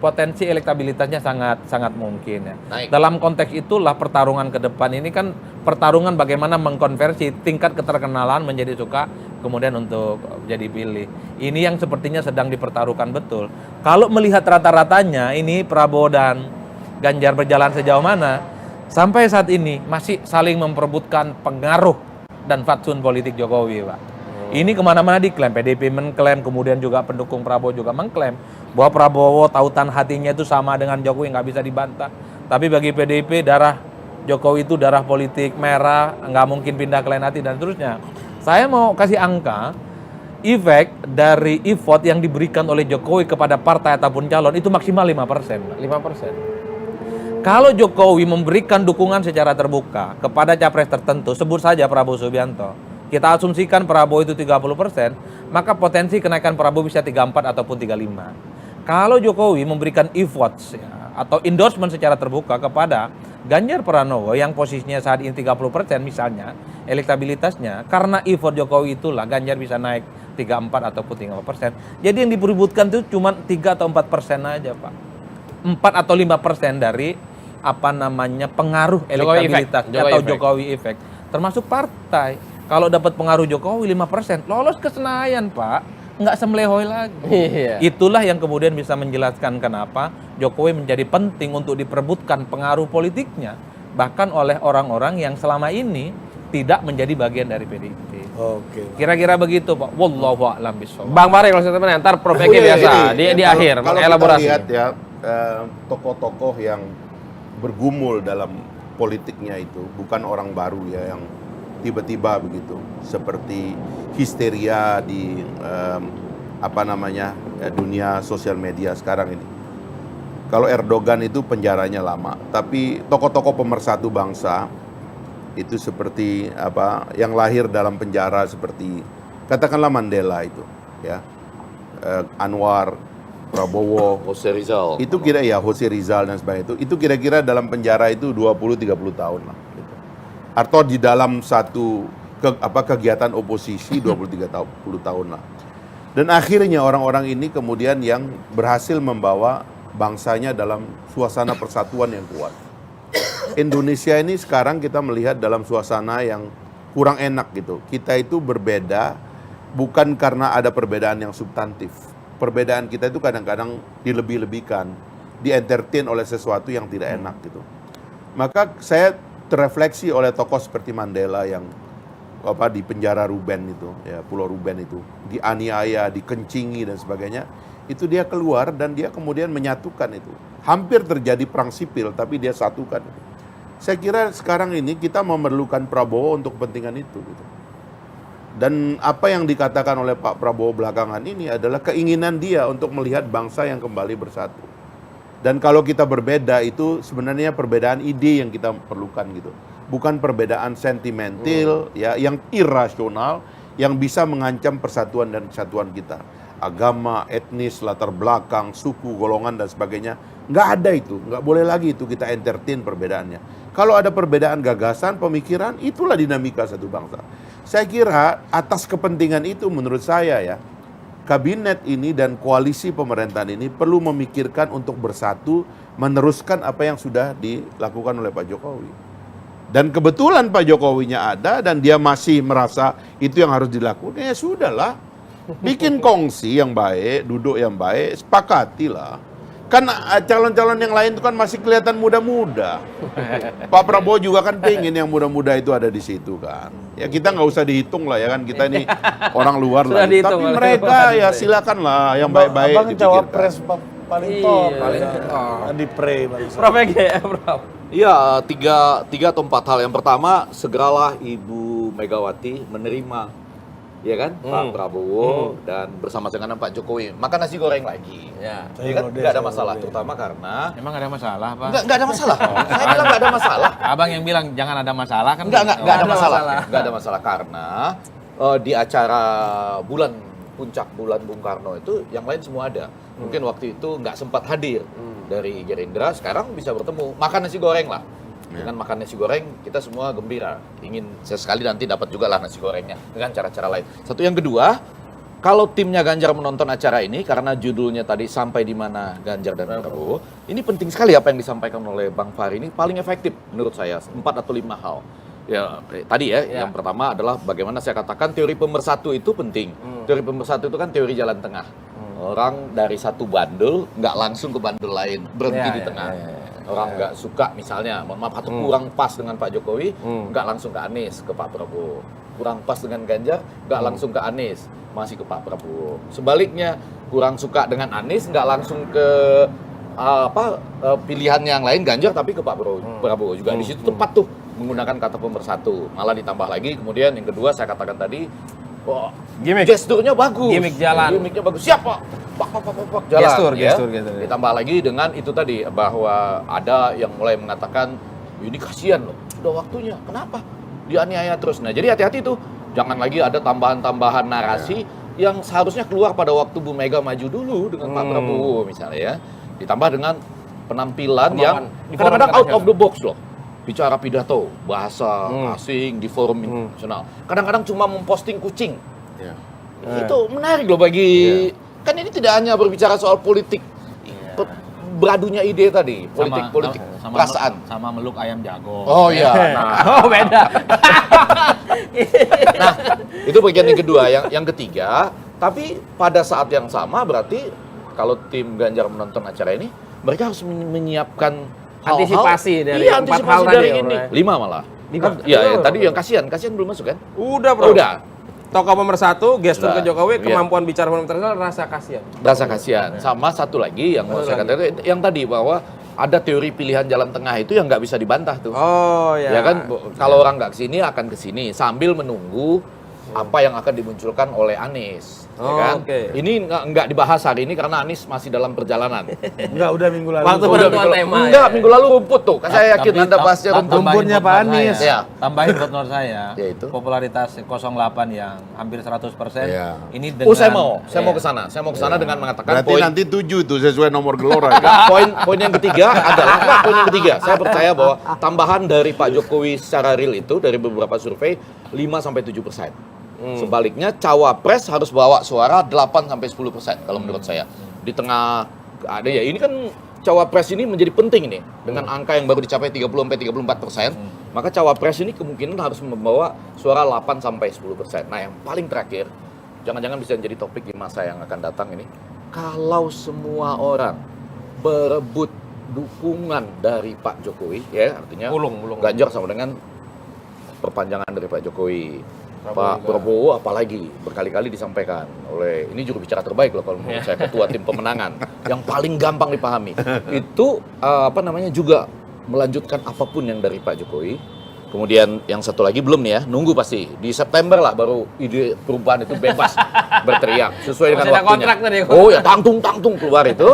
potensi elektabilitasnya sangat mungkin ya. Naik. Dalam konteks itulah pertarungan ke depan ini kan pertarungan bagaimana mengkonversi tingkat keterkenalan menjadi suka, kemudian untuk jadi pilih. Ini yang sepertinya sedang dipertaruhkan betul. Kalau melihat rata-ratanya ini Prabowo dan Ganjar berjalan sejauh mana, sampai saat ini masih saling memperebutkan pengaruh dan fatsun politik Jokowi, Pak. Ini kemana-mana diklaim, PDIP mengklaim, kemudian juga pendukung Prabowo juga mengklaim bahwa Prabowo tautan hatinya itu sama dengan Jokowi, nggak bisa dibantah. Tapi bagi PDIP darah Jokowi itu darah politik merah, nggak mungkin pindah ke lain hati dan seterusnya. Saya mau kasih angka, efek dari e-vote yang diberikan oleh Jokowi kepada partai ataupun calon itu maksimal 5%. Pak. 5%. Kalau Jokowi memberikan dukungan secara terbuka kepada capres tertentu, sebut saja Prabowo Subianto, kita asumsikan Prabowo itu 30%, maka potensi kenaikan Prabowo bisa 34 ataupun 35. Kalau Jokowi memberikan e-votes ya, atau endorsement secara terbuka kepada Ganjar Pranowo yang posisinya saat ini 30% misalnya, elektabilitasnya, karena e-vote Jokowi itulah Ganjar bisa naik 34 ataupun 35%. Jadi yang diperebutkan itu cuma 3 atau 4% aja, Pak. 4 atau 5% dari pengaruh elektabilitas atau Jokowi effect. Termasuk partai. Kalau dapat pengaruh Jokowi 5%, lolos ke Senayan, Pak. Nggak semblehoy lagi. Iya. Itulah yang kemudian bisa menjelaskan kenapa Jokowi menjadi penting untuk diperebutkan pengaruh politiknya. Bahkan oleh orang-orang yang selama ini tidak menjadi bagian dari PDIP. Oke. Kira-kira begitu, Pak. Wallahu a'lam bishawab. Bang Fahri kalau saya ntar Prof Eki Ini, biasa di kalau- akhir kalau mengelaborasi. kita lihat ya tokoh-tokoh yang bergumul dalam politiknya itu bukan orang baru ya, yang tiba-tiba begitu seperti histeria di dunia sosial media sekarang ini. Kalau Erdogan itu penjaranya lama, tapi tokoh-tokoh pemersatu bangsa itu seperti yang lahir dalam penjara seperti katakanlah Mandela itu, ya, Anwar, Prabowo, Jose Rizal. itu Jose Rizal dan sebagainya itu kira-kira dalam penjara itu 20-30 tahun lah. Gitu. Atau di dalam satu kegiatan oposisi 23-30 tahun lah. Dan akhirnya orang-orang ini kemudian yang berhasil membawa bangsanya dalam suasana persatuan yang kuat. Indonesia ini sekarang kita melihat dalam suasana yang kurang enak gitu. Kita itu berbeda bukan karena ada perbedaan yang substantif. Perbedaan kita itu kadang-kadang dilebih-lebihkan, di-entertain oleh sesuatu yang tidak enak gitu. Maka saya terrefleksi oleh tokoh seperti Mandela yang di penjara Ruben itu, ya, Pulau Ruben itu, dianiaya, dikencingi dan sebagainya. Itu dia keluar dan dia kemudian menyatukan itu. Hampir terjadi perang sipil tapi dia satukan. Saya kira sekarang ini kita memerlukan Prabowo untuk kepentingan itu gitu. Dan apa yang dikatakan oleh Pak Prabowo belakangan ini adalah keinginan dia untuk melihat bangsa yang kembali bersatu. Dan kalau kita berbeda itu sebenarnya perbedaan ide yang kita perlukan gitu. Bukan perbedaan sentimental ya yang irasional yang bisa mengancam persatuan dan kesatuan kita. Agama, etnis, latar belakang, suku, golongan dan sebagainya. Nggak ada itu, nggak boleh lagi itu kita entertain perbedaannya. Kalau ada perbedaan gagasan, pemikiran, itulah dinamika satu bangsa. Saya kira atas kepentingan itu menurut saya ya, kabinet ini dan koalisi pemerintahan ini perlu memikirkan untuk bersatu, meneruskan apa yang sudah dilakukan oleh Pak Jokowi. Dan kebetulan Pak Jokowinya ada dan dia masih merasa itu yang harus dilakukan, ya sudahlah. Bikin kongsi yang baik, duduk yang baik, sepakatilah. Kan calon-calon yang lain itu kan masih kelihatan muda-muda. Pak Prabowo juga kan pengen yang muda-muda itu ada di situ kan. Ya kita nggak usah dihitung lah ya kan, kita ini orang luar Sudah Iya. lah. dihitung, Tapi mereka ya silakan lah yang baik-baik Abang dipikirkan. cawapres paling Iya, top. paling Di pre bang. Prof Eki ya, Prof. Iya, tiga atau empat hal. Yang pertama, segeralah Ibu Megawati menerima, ya kan, Pak Prabowo dan bersama dengan Pak Jokowi makan nasi goreng lagi. Ya. Ya kan, nggak ada masalah, terutama karena Emang ada masalah, Pak? nggak ada masalah. Saya bilang nggak ada masalah. Abang yang bilang jangan ada masalah kan? Nggak ada ada masalah. masalah. Nggak ada masalah karena di acara puncak bulan Bung Karno itu yang lain semua ada. Mungkin waktu itu nggak sempat hadir dari Gerindra, sekarang bisa bertemu, makan nasi goreng lah. Dengan makan nasi goreng kita semua gembira, ingin sesekali nanti dapat juga lah nasi gorengnya dengan cara-cara lain. Satu, yang kedua, kalau timnya Ganjar menonton acara ini karena judulnya tadi sampai di mana Ganjar dan Prabowo, ini penting sekali apa yang disampaikan oleh Bang Fahri ini paling efektif menurut saya 4 atau 5 hal. Ya tadi ya, yang pertama adalah bagaimana saya katakan teori pemersatu itu penting. Teori pemersatu itu kan teori jalan tengah. Orang dari satu bandul nggak langsung ke bandul lain, berhenti di tengah. Orang nggak suka misalnya, mohon maaf, atau kurang pas dengan Pak Jokowi, nggak langsung ke Anies, ke Pak Prabowo. Kurang pas dengan Ganjar, nggak langsung ke Anies, masih ke Pak Prabowo. Sebaliknya, kurang suka dengan Anies, nggak langsung ke pilihan yang lain Ganjar, tapi ke Pak Prabowo juga. Di situ tepat tuh menggunakan kata pemersatu. Malah ditambah lagi, kemudian yang kedua saya katakan tadi, Gimik. gesturnya bagus. Gimik jalan. Gimiknya bagus. Siapa? Pak, jalan. Gestur, ya. gestur. Ditambah lagi dengan itu tadi, bahwa ada yang mulai mengatakan, ini kasihan loh, udah waktunya. Kenapa? Dianiaya terus. Nah, jadi hati-hati tuh. Jangan lagi ada tambahan-tambahan narasi yang seharusnya keluar pada waktu Bu Mega maju dulu dengan Pak Prabowo misalnya ya. Ditambah dengan penampilan yang di forum kadang-kadang out internasional. of the box loh. Bicara pidato, bahasa asing di forum internasional. Kadang-kadang cuma memposting kucing. Ya. Itu menarik loh bagi, kan ini tidak hanya berbicara soal politik, beradunya ide tadi, politik perasaan. Sama meluk ayam jago. Oh iya, Oh, beda. nah itu bagian yang kedua. Yang ketiga, tapi pada saat yang sama berarti kalau tim Ganjar menonton acara ini, mereka harus menyiapkan hal-hal- Antisipasi dari iya, 4 antisipasi hal dari tadi, ini. Bro. 5 malah. Lima? Iya, tadi yang kasihan belum masuk kan? Udah, Oh, udah. tokoh pemersatu, gestur Nah, ke Jokowi, iya. kemampuan bicara internasional, rasa kasihan. Rasa kasihan. Sama satu lagi yang mau saya katakan, yang tadi bahwa ada teori pilihan jalan tengah itu yang nggak bisa dibantah tuh. Oh Ya kan, kalau orang nggak kesini akan kesini sambil menunggu apa yang akan dimunculkan oleh Anies. Ya Oh, kan? oke. Ini nggak dibahas hari ini karena Anies masih dalam perjalanan. Enggak, udah minggu lalu. Waktu Udah penentuan minggu- tema. Enggak, ya. minggu lalu rumput tuh. Saya yakin Anda bahasnya rumput. Rumputnya Pak Anies. Ya. Tambahin footnote saya. Yaitu? Popularitas 08 yang hampir 100%. Iya. Ini dengan Oh, saya mau Iya. ke sana. Saya mau ke sana dengan mengatakan Berarti poin nanti 7 tuh sesuai nomor gelora. Enggak, poin yang ketiga adalah poin yang ketiga. Saya percaya bahwa tambahan dari Pak Jokowi secara real itu dari beberapa survei 5-7%. Sebaliknya cawapres harus bawa suara 8-10% kalau menurut saya. Di tengah ada ya ini kan cawapres ini menjadi penting nih dengan angka yang baru dicapai 30-34%. Maka cawapres ini kemungkinan harus membawa suara 8-10%. Nah, yang paling terakhir jangan-jangan bisa menjadi topik di masa yang akan datang ini. Kalau semua orang berebut dukungan dari Pak Jokowi, ya artinya Ganjar sama dengan perpanjangan dari Pak Jokowi. Pak Prabowo apalagi berkali-kali disampaikan oleh ini juru bicara terbaik loh kalau menurut saya ketua tim pemenangan yang paling gampang dipahami itu juga melanjutkan apapun yang dari Pak Jokowi. Kemudian yang satu lagi belum nih ya, nunggu pasti di September lah baru ide perubahan itu bebas berteriak sesuai dengan Masih ada waktunya. kontrak tadi ya, Oh ya tangtung keluar itu.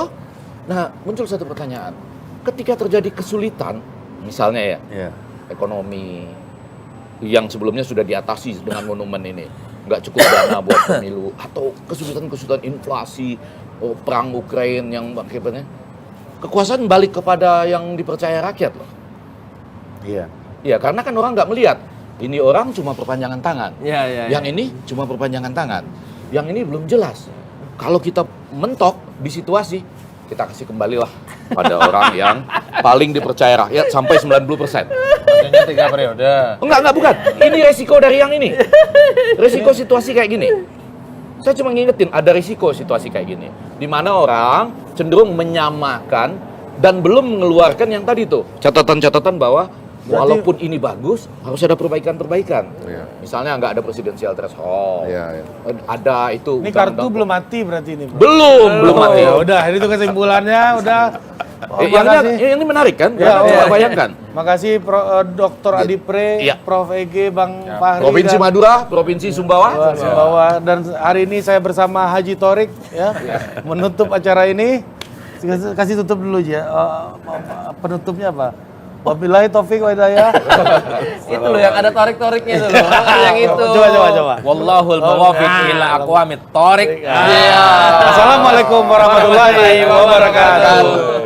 Nah muncul satu pertanyaan, ketika terjadi kesulitan misalnya ya ekonomi yang sebelumnya sudah diatasi dengan monumen ini, nggak cukup dana buat pemilu, atau kesulitan-kesulitan inflasi, perang Ukraina yang akibatnya kekuasaan balik kepada yang dipercaya rakyat loh. Iya. Iya, karena kan orang nggak melihat ini orang cuma perpanjangan tangan, Iya. yang ini cuma perpanjangan tangan, yang ini belum jelas. Kalau kita mentok di situasi, kita kasih kembalilah pada orang yang paling dipercaya rakyat sampai 90%. Maksudnya 3 periode. Enggak, bukan. Ini resiko dari yang ini. Resiko situasi kayak gini. Saya cuma ngingetin, ada resiko situasi kayak gini. Di mana orang cenderung menyamakan dan belum mengeluarkan yang tadi tuh. Catatan-catatan bahwa walaupun ini bagus, harus ada perbaikan-perbaikan. Iya. Misalnya nggak ada presidensial threshold. Iya. Ada itu. Ini kartu undang-undang- belum mati berarti ini. Bro. Belum mati. Ya udah, ini tuh kesimpulannya udah. Yang ini menarik kan? Ya, Coba iya. bayangkan. Makasih Dr. Adipre, Iya. Prof. EG, Bang Fahri. Provinsi dan Madura, Provinsi Sumbawa. Sumbawa. Dan hari ini saya bersama Haji Torik ya, menutup acara ini. Kasih tutup dulu ya. Penutupnya apa? Wabillahi taufik wa hidayah. Itu loh yang ada torik-toriknya itu loh. Yang itu. Coba. Wallahul muwaffiq ila aqwamit thoriq. Assalamualaikum warahmatullahi wabarakatuh.